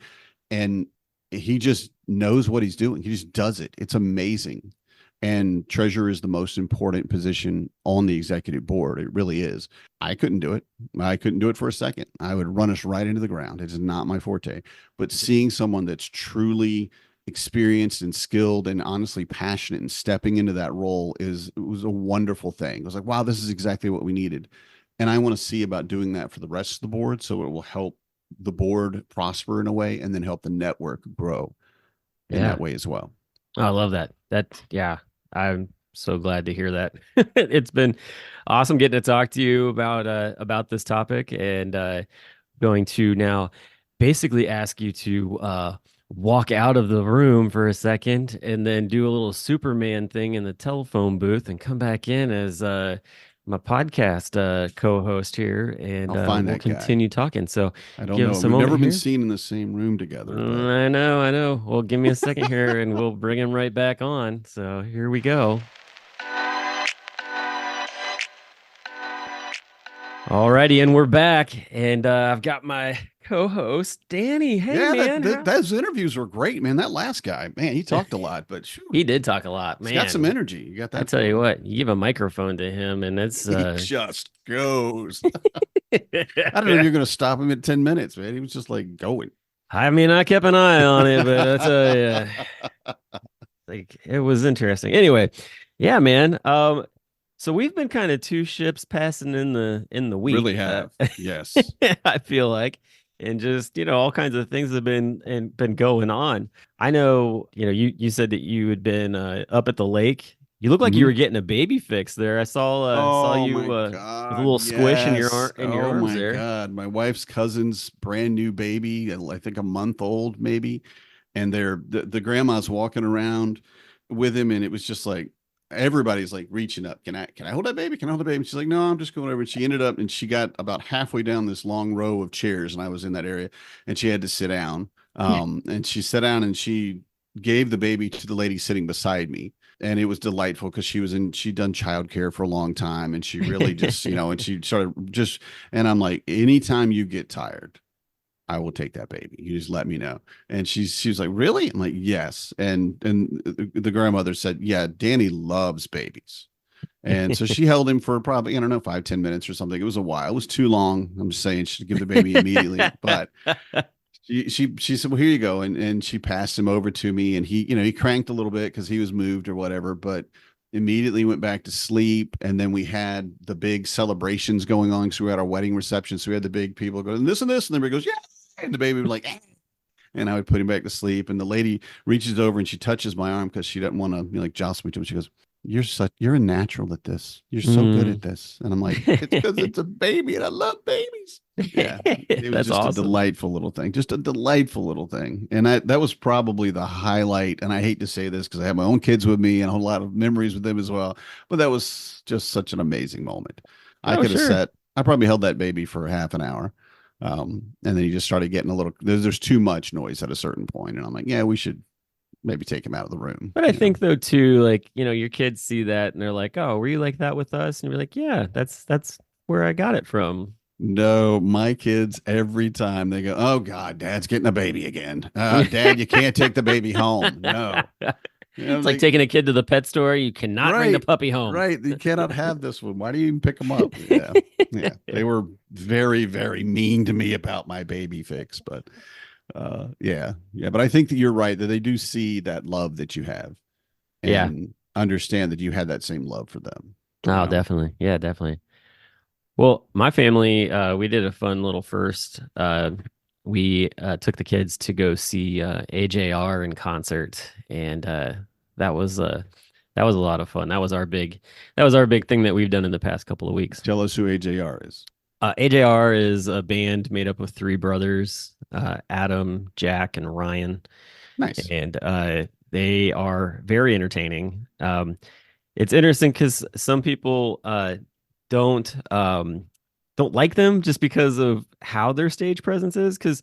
Speaker 2: and he just knows what he's doing. He just does it. It's amazing. And treasurer is the most important position on the executive board. It really is. I couldn't do it. I couldn't do it for a second. I would run us right into the ground. It is not my forte. But seeing someone that's truly experienced and skilled and honestly passionate and stepping into that role was a wonderful thing. It was like, wow, this is exactly what we needed. And I want to see about doing that for the rest of the board so it will help the board prosper in a way and then help the network grow in
Speaker 1: Yeah.
Speaker 2: that way as well.
Speaker 1: I love that. Yeah, I'm so glad to hear that. It's been awesome getting to talk to you about this topic, and going to now basically ask you to walk out of the room for a second and then do a little Superman thing in the telephone booth and come back in as my podcast co-host here, and
Speaker 2: I'll find
Speaker 1: we'll
Speaker 2: that guy.
Speaker 1: continue talking. So
Speaker 2: I don't
Speaker 1: give
Speaker 2: know.
Speaker 1: us a
Speaker 2: We've never
Speaker 1: moment
Speaker 2: been
Speaker 1: here.
Speaker 2: seen in the same room together. But
Speaker 1: I know. Well, give me a second here and we'll bring him right back on. So here we go. Alrighty, and we're back. And I've got my co-host, Danny. Hey,
Speaker 2: yeah,
Speaker 1: man.
Speaker 2: those interviews were great, man. That last guy, man, he talked a lot, but
Speaker 1: He did talk a lot,
Speaker 2: he's
Speaker 1: man.
Speaker 2: got some energy. You got that.
Speaker 1: I tell you what, you give a microphone to him and it's
Speaker 2: he just goes. I don't know if you're going to stop him at 10 minutes, man. He was just like going.
Speaker 1: I mean, I kept an eye on it, but I tell you, like it was interesting. Anyway, yeah, man. So we've been kind of two ships passing in the week.
Speaker 2: Really have. Yes.
Speaker 1: I feel like, and just all kinds of things have been going on. I know, you said that you had been up at the lake. You look like you
Speaker 2: Mhm.
Speaker 1: were getting a baby fix there. I saw
Speaker 2: Oh
Speaker 1: you
Speaker 2: my
Speaker 1: with a
Speaker 2: God.
Speaker 1: little squish in your
Speaker 2: Yes.
Speaker 1: arms
Speaker 2: my
Speaker 1: there.
Speaker 2: God. My wife's cousin's brand new baby, I think a month old maybe. And the grandma's walking around with him, and it was just like everybody's like reaching up. Can I hold that baby? Can I hold the baby? And she's like, no, I'm just going over. And she ended up, and she got about halfway down this long row of chairs, and I was in that area, and she had to sit down. And she sat down and she gave the baby to the lady sitting beside me. And it was delightful because she'd done childcare for a long time, and she really just, and she started just, and I'm like, anytime you get tired, I will take that baby. You just let me know. And she was like, really? I'm like, yes. And the grandmother said, yeah, Danny loves babies. And so she held him for probably, I don't know, 5-10 minutes or something. It was a while. It was too long. I'm just saying she should give the baby immediately. But she said, well, here you go. And she passed him over to me, and he cranked a little bit because he was moved or whatever, but immediately went back to sleep. And then we had the big celebrations going on. So we had our wedding reception. So we had the big people going, this and this. And everybody goes, yeah. And the baby was like, eh. And I would put him back to sleep. And the lady reaches over and she touches my arm because she doesn't want to like jostle me too much. She goes, you're a natural at this. You're so good at this. And I'm like, it's because it's a baby and I love babies. Yeah. It was
Speaker 1: That's
Speaker 2: just
Speaker 1: awesome.
Speaker 2: a delightful little thing. Just a delightful little thing. And that was probably the highlight. And I hate to say this because I have my own kids with me and a whole lot of memories with them as well. But that was just such an amazing moment. I could have I probably held that baby for half an hour. And then he just started getting a little, there's too much noise at a certain point. And I'm like, yeah, we should maybe take him out of the room.
Speaker 1: But I think though too, like, your kids see that and they're like, oh, were you like that with us? And you're like, yeah, that's where I got it from.
Speaker 2: No, my kids, every time they go, oh God, Dad's getting a baby again. Dad, you can't take the baby home. No.
Speaker 1: It's like taking a kid to the pet store. You cannot bring the puppy home.
Speaker 2: Right. You cannot have this one. Why do you even pick them up? Yeah. Yeah. They were very, very mean to me about my baby fix. But yeah. But I think that you're right, that they do see that love that you have and understand that you had that same love for them.
Speaker 1: Oh, definitely. Yeah, definitely. Well, my family, we did a fun little first. We took the kids to go see AJR in concert, and that was a lot of fun. That was our big thing that we've done in the past couple of weeks.
Speaker 2: Tell us who AJR is.
Speaker 1: AJR is a band made up of three brothers, Adam, Jack, and Ryan.
Speaker 2: Nice.
Speaker 1: And they are very entertaining. It's interesting because some people don't like them just because of how their stage presence is, because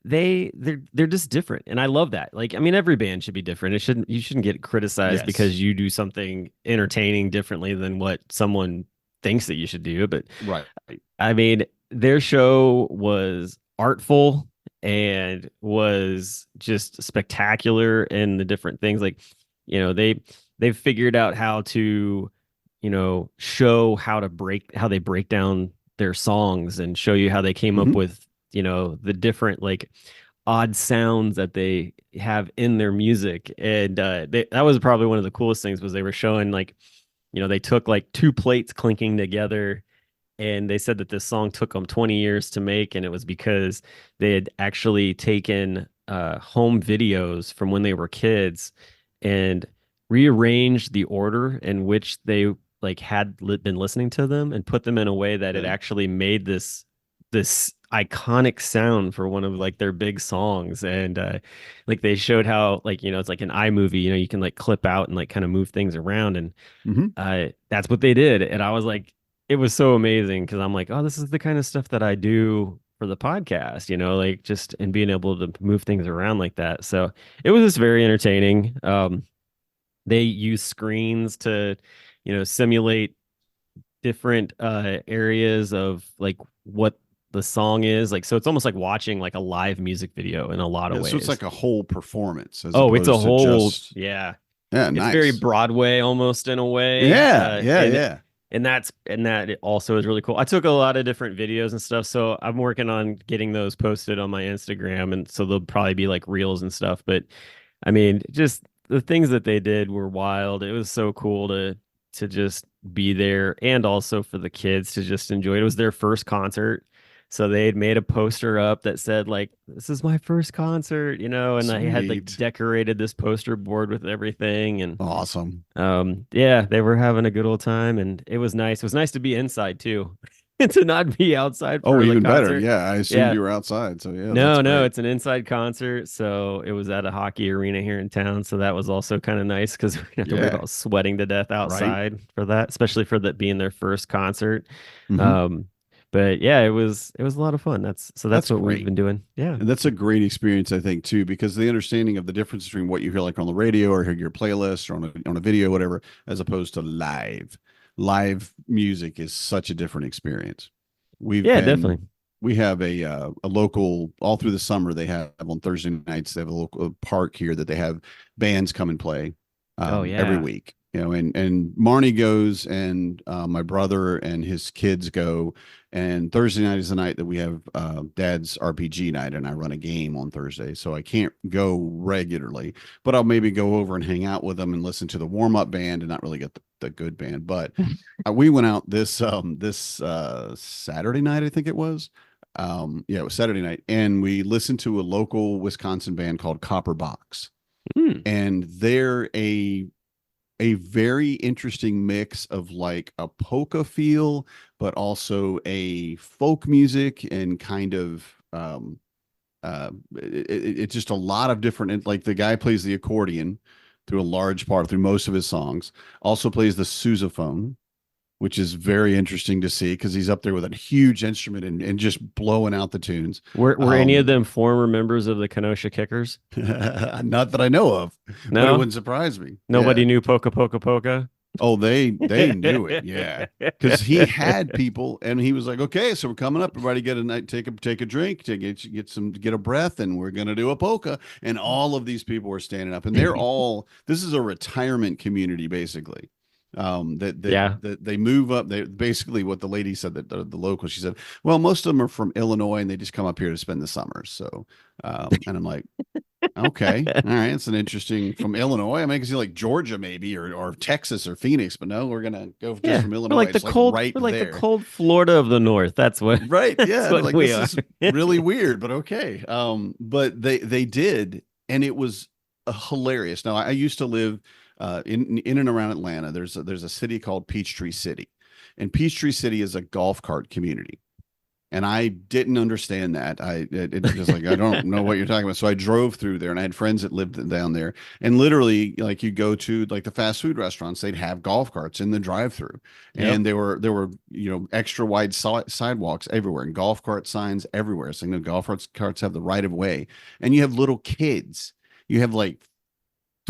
Speaker 1: they're just different, and I love that. Like, I mean, every band should be different. You shouldn't get criticized because you do something entertaining differently than what someone thinks that you should do. But
Speaker 2: right,
Speaker 1: I mean, their show was artful and was just spectacular in the different things. Like, they they've figured out how to, show how they break down their songs and show you how they came up
Speaker 2: Hmm.
Speaker 1: with, the different like odd sounds that they have in their music. And that was probably one of the coolest things was they were showing like, they took like two plates clinking together, and they said that this song took them 20 years to make, and it was because they had actually taken home videos from when they were kids and rearranged the order in which they like been listening to them and put them in a way that it
Speaker 2: Yeah.
Speaker 1: actually made this iconic sound for one of like their big songs. And like they showed how, like, it's like an iMovie, you can like clip out and like kind of move things around. And
Speaker 2: Hmm.
Speaker 1: that's what they did. And I was like, it was so amazing because I'm like, oh, this is the kind of stuff that I do for the podcast, like just and being able to move things around like that. So it was just very entertaining. They use screens to, simulate different areas of like what the song is like. So it's almost like watching like a live music video in a lot of
Speaker 2: Yeah. So it's
Speaker 1: ways.
Speaker 2: like a whole performance as
Speaker 1: Oh, it's a
Speaker 2: opposed to
Speaker 1: whole,
Speaker 2: just,
Speaker 1: yeah.
Speaker 2: yeah,
Speaker 1: It's very
Speaker 2: nice.
Speaker 1: Broadway almost in a way.
Speaker 2: Yeah. Yeah. Yeah.
Speaker 1: And that it also is really cool. I took a lot of different videos and stuff, so I'm working on getting those posted on my Instagram, and so they'll probably be like reels and stuff. But I mean, just the things that they did were wild. It was so cool to just be there, and also for the kids to just enjoy it. It was their first concert. So they had made a poster up that said like, "This is my first concert," and I had like
Speaker 2: Sweet.
Speaker 1: decorated this poster board with everything. And
Speaker 2: Awesome.
Speaker 1: yeah, they were having a good old time, and it was nice. It was nice to be inside too, and to not be outside
Speaker 2: Oh,
Speaker 1: for the
Speaker 2: even better.
Speaker 1: concert.
Speaker 2: Yeah. I assumed
Speaker 1: Yeah,
Speaker 2: you were outside. So yeah, that's
Speaker 1: no,
Speaker 2: great.
Speaker 1: it's an inside concert. So it was at a hockey arena here in town. So that was also kind of nice because we didn't have to worry
Speaker 2: Yeah.
Speaker 1: about sweating to death
Speaker 2: Right.
Speaker 1: outside for that, especially for that being their first concert.
Speaker 2: Hmm.
Speaker 1: Um, but yeah, it was a lot of fun. That's
Speaker 2: That's
Speaker 1: what we've
Speaker 2: great.
Speaker 1: been doing. Yeah.
Speaker 2: And that's a great experience, I think, too, because the understanding of the difference between what you hear like on the radio or hear your playlist or on a video, whatever, as opposed to live. Live music is such a different experience. We've
Speaker 1: Yeah,
Speaker 2: been
Speaker 1: definitely.
Speaker 2: we have a local all through the summer. They have on Thursday nights. They have a local park here that they have bands come and play
Speaker 1: Oh
Speaker 2: every
Speaker 1: yeah.
Speaker 2: week. And Marnie goes, and my brother and his kids go. And Thursday night is the night that we have Dad's RPG night, and I run a game on Thursday, so I can't go regularly. But I'll maybe go over and hang out with them and listen to the warm up band, and not really get the good band. But we went out this Saturday night, I think it was. Yeah, it was Saturday night, and we listened to a local Wisconsin band called Copper Box,
Speaker 1: Hmm.
Speaker 2: and they're a very interesting mix of like a polka feel, but also a folk music and kind of it's just a lot of different. Like the guy plays the accordion through a large part through most of his songs. Also plays the sousaphone, which is very interesting to see because he's up there with a huge instrument and just blowing out the tunes.
Speaker 1: Were any of
Speaker 2: Um,
Speaker 1: them former members of the Kenosha Kickers?
Speaker 2: not that I know of, but it
Speaker 1: No,
Speaker 2: wouldn't surprise me.
Speaker 1: nobody
Speaker 2: Yeah.
Speaker 1: knew Poca Poca Poca.
Speaker 2: Oh, they knew it, yeah. Because he had people, and he was like, "Okay, so we're coming up. Everybody get a night, take a drink, get a breath, and we're gonna do a polka." And all of these people were standing up, and they're all. This is a retirement community, basically.
Speaker 1: Yeah.
Speaker 2: That they move up. They basically what the lady said that the local. She said, "Well, most of them are from Illinois, and they just come up here to spend the summer." So, and I'm like, okay. All right. It's an interesting from Illinois. I mean, I can see like Georgia maybe or Texas or Phoenix, but no, we're gonna go just
Speaker 1: Yeah,
Speaker 2: from
Speaker 1: we're
Speaker 2: Illinois.
Speaker 1: like
Speaker 2: It's like right
Speaker 1: we're like the
Speaker 2: there.
Speaker 1: cold Florida of the North. That's what
Speaker 2: Right.
Speaker 1: that's
Speaker 2: Yeah. They're
Speaker 1: what
Speaker 2: like,
Speaker 1: we
Speaker 2: this
Speaker 1: are.
Speaker 2: is really weird, but okay. But they did, and it was hilarious. Now I used to live in and around Atlanta. There's a city called Peachtree City, and Peachtree City is a golf cart community. And I didn't understand that. It just like I don't know what you're talking about. So I drove through there, and I had friends that lived down there. And literally, like you go to like the fast food restaurants, they'd have golf carts in the drive-through,
Speaker 1: Yep.
Speaker 2: and there were extra wide sidewalks everywhere, and golf cart signs everywhere. So golf carts have the right of way, and you have little kids. You have like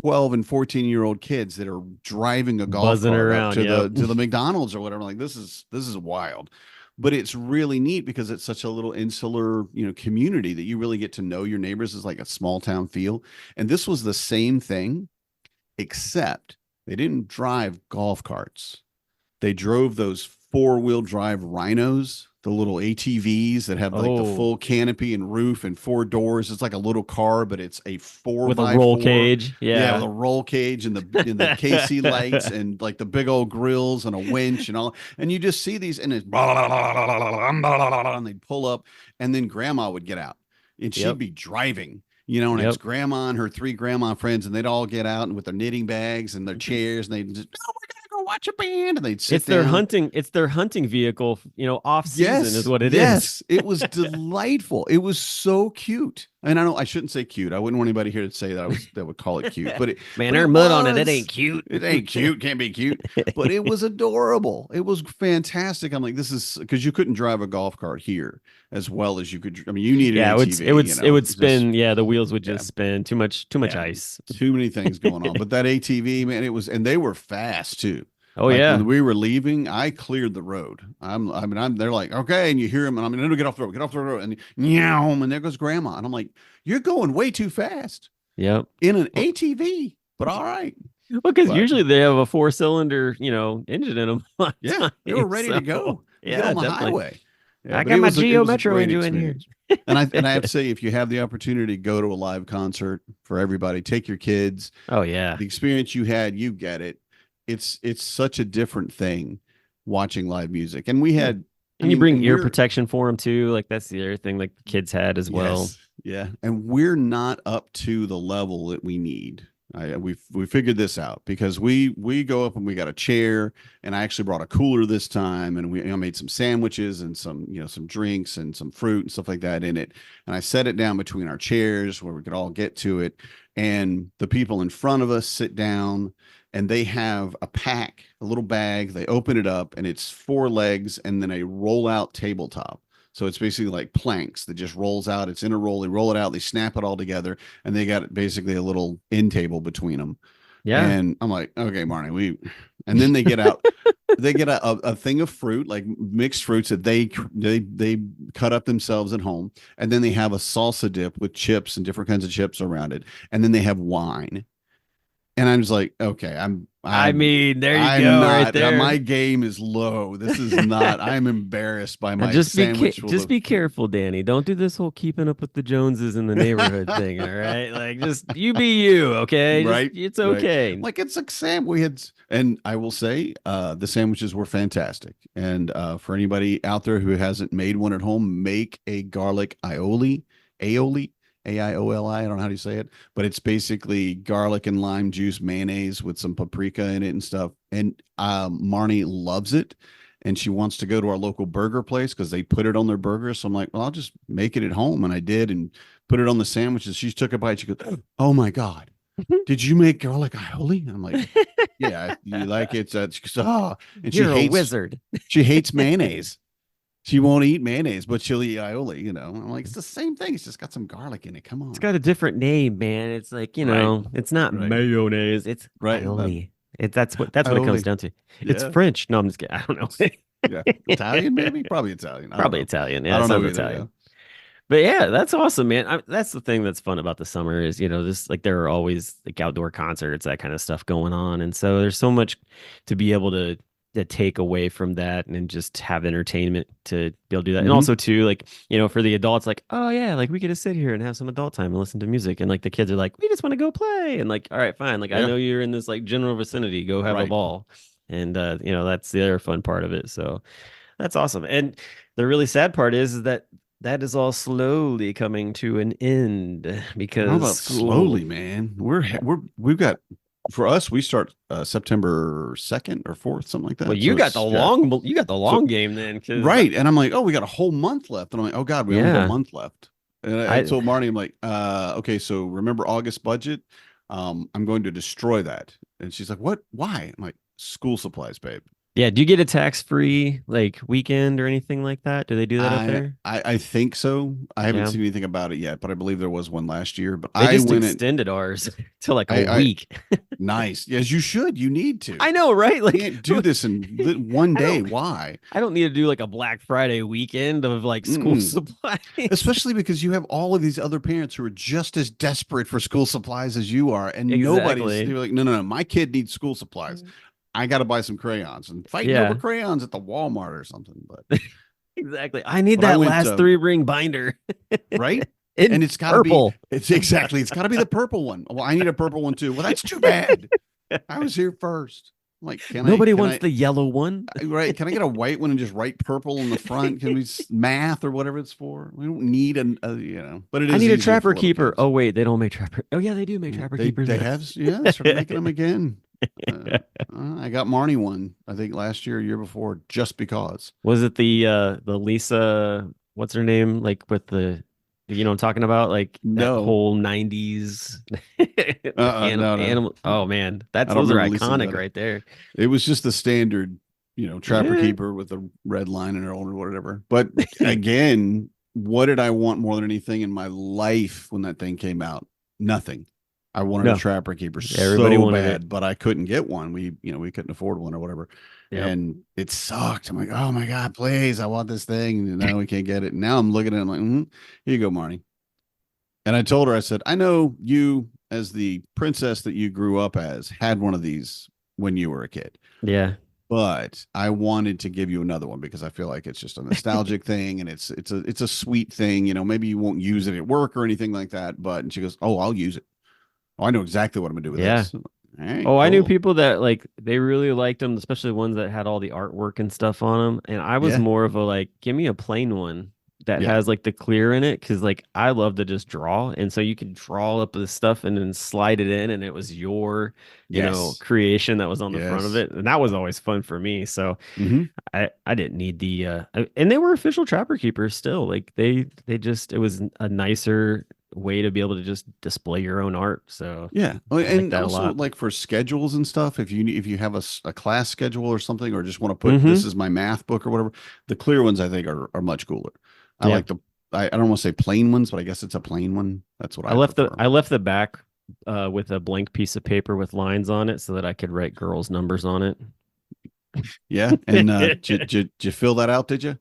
Speaker 2: 12 and 14-year-old kids that are driving a golf
Speaker 1: Buzzing
Speaker 2: cart up
Speaker 1: around.
Speaker 2: to
Speaker 1: Yep.
Speaker 2: the McDonald's or whatever. Like this is wild. But it's really neat because it's such a little insular, community that you really get to know your neighbors as like a small town feel. And this was the same thing, except They didn't drive golf carts. They drove those four-wheel drive Rhinos, the little ATVs that have like the
Speaker 1: Oh,
Speaker 2: full canopy and roof and four doors. It's like a little car, but it's a four
Speaker 1: with a
Speaker 2: by
Speaker 1: roll
Speaker 2: four.
Speaker 1: cage.
Speaker 2: Yeah, with
Speaker 1: Yeah.
Speaker 2: a roll cage and the KC lights and like the big old grills and a winch and all. And you just see these and it's and they'd pull up, and then grandma would get out and she'd
Speaker 1: Yep.
Speaker 2: be driving. And it's
Speaker 1: Yep.
Speaker 2: grandma and her three grandma friends, and they'd all get out and with their knitting bags and their chairs, and they'd just, oh, we're gonna go watch a band, and they'd sit down.
Speaker 1: It's their hunting vehicle, off season is
Speaker 2: Yes,
Speaker 1: what it is.
Speaker 2: yes, it was delightful. It was so cute. And I shouldn't say cute. I wouldn't want anybody here to say that would call it cute, but
Speaker 1: Man,
Speaker 2: but
Speaker 1: there's
Speaker 2: it
Speaker 1: mud on it. It
Speaker 2: was.
Speaker 1: ain't cute.
Speaker 2: It ain't cute, can't be cute, but it was adorable. It was fantastic. I'm like, this is because you couldn't drive a golf cart here as well as you could. I mean, you need an
Speaker 1: Yeah,
Speaker 2: ATV,
Speaker 1: it would
Speaker 2: it's just,
Speaker 1: spin. Yeah, the wheels would
Speaker 2: yeah,
Speaker 1: just spin. Too much
Speaker 2: yeah,
Speaker 1: ice.
Speaker 2: too many things going on. But that ATV, man, and they were fast too.
Speaker 1: Oh
Speaker 2: Like
Speaker 1: yeah.
Speaker 2: when we were leaving, I cleared the road. They're like, okay, and you hear them, and I'm like, no, get off the road, and meow, and there goes grandma, and I'm like, you're going way too fast
Speaker 1: Yep.
Speaker 2: in an
Speaker 1: Well,
Speaker 2: ATV, but all right,
Speaker 1: because
Speaker 2: but
Speaker 1: usually they have a 4-cylinder, engine in them. All the
Speaker 2: yeah, they were
Speaker 1: time.
Speaker 2: ready to
Speaker 1: So
Speaker 2: go, get
Speaker 1: yeah,
Speaker 2: on the
Speaker 1: definitely.
Speaker 2: highway. Yeah,
Speaker 1: I
Speaker 2: but
Speaker 1: got my
Speaker 2: it
Speaker 1: Geo
Speaker 2: was a
Speaker 1: Metro
Speaker 2: great
Speaker 1: engine in here.
Speaker 2: experience. And I have to say, if you have the opportunity, go to a live concert for everybody. Take your kids.
Speaker 1: Oh yeah.
Speaker 2: The experience you had, you get it. It's such a different thing watching live music. And we
Speaker 1: Yeah.
Speaker 2: had, I
Speaker 1: And you
Speaker 2: mean,
Speaker 1: bring
Speaker 2: and
Speaker 1: ear
Speaker 2: we're
Speaker 1: protection for them too. Like that's the other thing like the kids had as well.
Speaker 2: yes, yeah, and we're not up to the level that we need. We figured this out because we go up and we got a chair, and I actually brought a cooler this time, and we made some sandwiches and some drinks and some fruit and stuff like that in it, and I set it down between our chairs where we could all get to it, and the people in front of us sit down, and they have a little bag, they open it up, and it's four legs and then a roll out tabletop. So it's basically like planks that just rolls out. It's in a roll. They roll it out. They snap it all together, and they got basically a little end table between them.
Speaker 1: Yeah.
Speaker 2: And I'm like, okay, Marnie, and then they get out. They get a thing of fruit, like mixed fruits that they cut up themselves at home, and then they have a salsa dip with chips and different kinds of chips around it, and then they have wine. And I'm just like, okay,
Speaker 1: I mean, there you
Speaker 2: I'm
Speaker 1: go, right
Speaker 2: not.
Speaker 1: there.
Speaker 2: My game is low. This is not. I'm embarrassed by
Speaker 1: Now
Speaker 2: my sandwich.
Speaker 1: just be careful, Danny. Don't do this whole keeping up with the Joneses in the neighborhood thing, all right? Like just you be you, okay? Just
Speaker 2: Right,
Speaker 1: it's
Speaker 2: right.
Speaker 1: okay.
Speaker 2: Like it's like we had, and I will say, the sandwiches were fantastic. And for anybody out there who hasn't made one at home, make a garlic aioli, AIOLI. I don't know how do you say it, but it's basically garlic and lime juice mayonnaise with some paprika in it and stuff. And Marnie loves it, and she wants to go to our local burger place because they put it on their burgers. So I'm like, well, I'll just make it at home, and I did, and put it on the sandwiches. She took a bite. She goes, "Oh my god, did you make garlic aioli?" And I'm like, "Yeah, you like it?" She goes, "Oh," and
Speaker 1: You're a wizard.
Speaker 2: she hates mayonnaise. She won't eat mayonnaise, but she'll eat aioli. I'm like, it's the same thing. It's just got some garlic in it. Come
Speaker 1: It's
Speaker 2: on.
Speaker 1: got a different name, man. It's like,
Speaker 2: Right,
Speaker 1: it's not
Speaker 2: right,
Speaker 1: mayonnaise. It's
Speaker 2: right.
Speaker 1: aioli. That's what it comes
Speaker 2: Aioli.
Speaker 1: down to. It's
Speaker 2: Yeah,
Speaker 1: French. No, I'm just kidding. I don't
Speaker 2: yeah. Italian,
Speaker 1: know.
Speaker 2: maybe, probably Italian. I don't
Speaker 1: Probably
Speaker 2: know.
Speaker 1: Italian.
Speaker 2: I
Speaker 1: Yeah, it
Speaker 2: don't know
Speaker 1: sounds
Speaker 2: either. Yeah.
Speaker 1: Italian. But yeah, that's awesome, man. That's the thing that's fun about the summer is, this like there are always like outdoor concerts, that kind of stuff going on. And so there's so much to be able to take away from that and just have entertainment to be able to do that. And
Speaker 2: Hmm.
Speaker 1: also too, like, for the adults, like, oh yeah, like we get to sit here and have some adult time and listen to music. And like the kids are like, we just want to go play. And like, all right, fine. Like I
Speaker 2: Yeah.
Speaker 1: know you're in this like general vicinity, go have a
Speaker 2: Right.
Speaker 1: ball. And that's the other fun part of it. So that's awesome. And the really sad part is that is all slowly coming to an end
Speaker 2: How
Speaker 1: because
Speaker 2: about
Speaker 1: school.
Speaker 2: slowly, man? We've got, for us, we start September 2nd or 4th, something like
Speaker 1: Well,
Speaker 2: that. So it's yeah.
Speaker 1: you got the
Speaker 2: So
Speaker 1: long game then, because
Speaker 2: right. And I'm like, oh, we got a whole month left. And I'm like, oh God, we only have a
Speaker 1: yeah,
Speaker 2: month left. And I
Speaker 1: I
Speaker 2: told Marnie, I'm like, okay, so remember August budget? I'm going to destroy that. And she's like, what? Why? I'm like, school supplies, babe.
Speaker 1: Yeah. Do you get a tax-free like weekend or anything like that? Do they do that up
Speaker 2: I,
Speaker 1: there?
Speaker 2: I think so. I haven't
Speaker 1: Yeah.
Speaker 2: seen anything about it yet, but I believe there was one last year. But
Speaker 1: They
Speaker 2: I
Speaker 1: just
Speaker 2: went at
Speaker 1: extended ours to like a
Speaker 2: I
Speaker 1: week.
Speaker 2: nice. Yes, you should. You need to.
Speaker 1: I know, right?
Speaker 2: You
Speaker 1: Like,
Speaker 2: can't do this in one
Speaker 1: I
Speaker 2: day.
Speaker 1: don't,
Speaker 2: Why?
Speaker 1: I don't need to do like a Black Friday weekend of like school
Speaker 2: Mm-mm.
Speaker 1: supplies.
Speaker 2: Especially because you have all of these other parents who are just as desperate for school supplies as you are, and nobody's.
Speaker 1: Exactly.
Speaker 2: They're like, no, no, no. My kid needs school supplies. I got to buy some crayons and fighting over
Speaker 1: Yeah,
Speaker 2: crayons at the Walmart or something.
Speaker 1: exactly. I need
Speaker 2: But I
Speaker 1: that
Speaker 2: went
Speaker 1: last 3-ring binder
Speaker 2: right,
Speaker 1: in
Speaker 2: and it's got to be.
Speaker 1: purple.
Speaker 2: It's exactly. It's got to be the purple one. Well, I need a purple one too. Well, that's too bad. I was here first. I'm like, can I?
Speaker 1: Nobody
Speaker 2: Can
Speaker 1: wants
Speaker 2: I?
Speaker 1: the yellow one.
Speaker 2: Right? Can I get a white one and just write purple in the front? Can we math or whatever it's for? We don't need but it
Speaker 1: I
Speaker 2: is
Speaker 1: need a
Speaker 2: easier for
Speaker 1: trapper
Speaker 2: little
Speaker 1: keeper.
Speaker 2: kids.
Speaker 1: Oh wait, they don't make trapper. Oh yeah, they do make trapper keepers
Speaker 2: They
Speaker 1: now.
Speaker 2: have they started making them again. I got Marnie one I think last year, year before, just because.
Speaker 1: Was it the Lisa? What's her name? Like with the, you know, what I'm talking about like that
Speaker 2: No,
Speaker 1: whole '90s
Speaker 2: no, no.
Speaker 1: animal. Oh man,
Speaker 2: I
Speaker 1: that's
Speaker 2: don't
Speaker 1: those are
Speaker 2: remember Lisa
Speaker 1: iconic
Speaker 2: better.
Speaker 1: right there.
Speaker 2: It was just the standard, trapper
Speaker 1: Yeah.
Speaker 2: keeper with a red line in it or whatever. But again, what did I want more than anything in my life when that thing came out? Nothing. I wanted a
Speaker 1: No,
Speaker 2: trapper keeper
Speaker 1: everybody
Speaker 2: so
Speaker 1: wanted it.
Speaker 2: bad, but I couldn't get one. We couldn't afford one or whatever.
Speaker 1: Yep.
Speaker 2: And it sucked. I'm like, oh my God, please, I want this thing. And now we can't get it. Now I'm looking at it, I'm like, here you go, Marnie. And I told her, I said, I know you, as the princess that you grew up as, had one of these when you were a kid,
Speaker 1: Yeah.
Speaker 2: but I wanted to give you another one because I feel like it's just a nostalgic thing and it's a sweet thing. Maybe you won't use it at work or anything like that. But and she goes, oh, I'll use it. Oh, I know exactly what I'm gonna do with
Speaker 1: Yeah.
Speaker 2: this. All right,
Speaker 1: Oh, I knew
Speaker 2: cool.
Speaker 1: people that like they really liked them, especially the ones that had all the artwork and stuff on them. And I was
Speaker 2: Yeah,
Speaker 1: more of a like, give me a plain one that
Speaker 2: yeah,
Speaker 1: has like the clear in it, because like I love to just draw, and so you can draw up the stuff and then slide it in, and it was your,
Speaker 2: yes,
Speaker 1: creation that was on the front of
Speaker 2: yes.
Speaker 1: it, and that was always fun for me. So
Speaker 2: Hmm.
Speaker 1: I didn't need the and they were official trapper keepers still. Like they just, it was a nicer way to be able to just display your own art. So
Speaker 2: Yeah. Well,
Speaker 1: I like
Speaker 2: and
Speaker 1: that a
Speaker 2: also
Speaker 1: lot.
Speaker 2: like for schedules and stuff, if you have a class schedule or something, or just want to put
Speaker 1: Hmm.
Speaker 2: this is my math book or whatever, the clear ones I think are much cooler. I
Speaker 1: Yeah.
Speaker 2: like I don't want to say plain ones, but I guess it's a plain one. That's what I prefer.
Speaker 1: I left the back with a blank piece of paper with lines on it so that I could write girls' numbers on it.
Speaker 2: Yeah. And did you fill that out? Did you?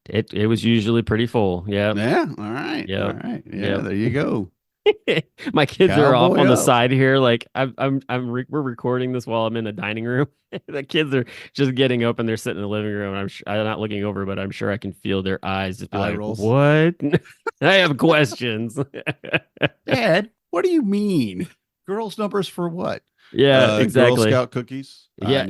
Speaker 1: It was usually pretty full. Yeah.
Speaker 2: Yeah. All right. All
Speaker 1: Yep.
Speaker 2: right. Yeah.
Speaker 1: Yep.
Speaker 2: There you go.
Speaker 1: My kids are off
Speaker 2: Cowboy
Speaker 1: on the
Speaker 2: up.
Speaker 1: side here. Like we're recording this while I'm in the dining room. The kids are just getting up and they're sitting in the living room. I'm not looking over, but I'm sure I can feel their eyes just be
Speaker 2: Eye
Speaker 1: like,
Speaker 2: rolls.
Speaker 1: "What?" I have questions.
Speaker 2: Dad, what do you mean? Girls' numbers for what?
Speaker 1: Yeah,
Speaker 2: Girl
Speaker 1: exactly.
Speaker 2: Scout cookies.
Speaker 1: Yeah,
Speaker 2: I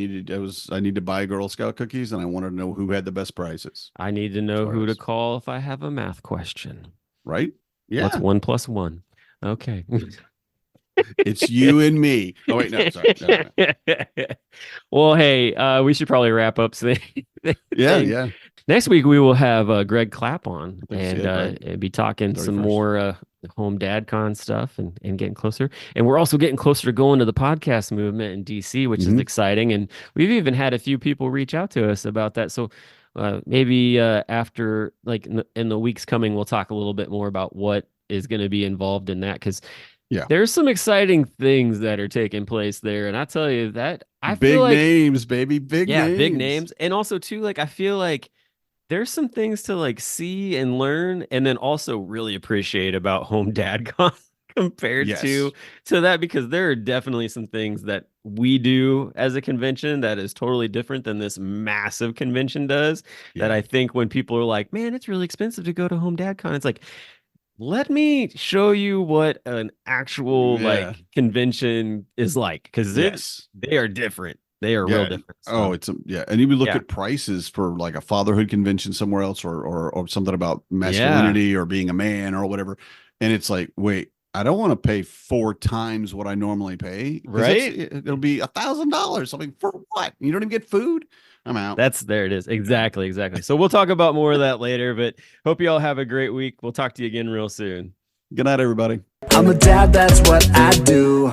Speaker 2: need to buy Girl Scout cookies, and I wanted to know who had the best prices.
Speaker 1: I need to
Speaker 2: That's
Speaker 1: know
Speaker 2: what it
Speaker 1: who to
Speaker 2: was.
Speaker 1: call if I have a math question.
Speaker 2: Right?
Speaker 1: What's
Speaker 2: Yeah.
Speaker 1: 1 + 1? Okay.
Speaker 2: It's you and me. Oh wait, no, sorry. No, no.
Speaker 1: Well, hey, we should probably wrap up the
Speaker 2: Yeah,
Speaker 1: thing.
Speaker 2: yeah.
Speaker 1: Next week we will have Greg Clapp on
Speaker 2: That's
Speaker 1: and
Speaker 2: it, right.
Speaker 1: be talking some
Speaker 2: 31st.
Speaker 1: more home dad con stuff and getting closer. And we're also getting closer to going to the podcast movement in DC, which is
Speaker 2: Mhm.
Speaker 1: exciting. And we've even had a few people reach out to us about that. So maybe after like in the weeks coming, we'll talk a little bit more about what is going to be involved in that, because
Speaker 2: Yeah.
Speaker 1: there's some exciting things that are taking place there. And I tell you that I feel
Speaker 2: Big
Speaker 1: like,
Speaker 2: names, baby. Big
Speaker 1: yeah, big
Speaker 2: names.
Speaker 1: names. And also too, like I feel like there's some things to like see and learn, and then also really appreciate about home dad con compared
Speaker 2: Yes.
Speaker 1: to that, because there are definitely some things that we do as a convention that is totally different than this massive convention does. That
Speaker 2: Yeah.
Speaker 1: I think when people are like, man, it's really expensive to go to home dad con, it's like, let me show you what an actual
Speaker 2: Yeah.
Speaker 1: like convention is like, because
Speaker 2: Yes.
Speaker 1: they are different. They are real
Speaker 2: Yeah.
Speaker 1: different.
Speaker 2: Oh,
Speaker 1: So
Speaker 2: yeah. And you would look
Speaker 1: yeah.
Speaker 2: at prices for like a fatherhood convention somewhere else, or something about
Speaker 1: Yeah.
Speaker 2: masculinity or being a man or whatever. And it's like, wait, I don't want to pay 4 times what I normally pay, because
Speaker 1: Right?
Speaker 2: it'll be $1,000. Something for what? You don't even get food. I'm out.
Speaker 1: There it is. Exactly, exactly. So we'll talk about more of that later, but hope you all have a great week. We'll talk to you again real soon.
Speaker 2: Good night, everybody.
Speaker 3: I'm a dad, that's what I do.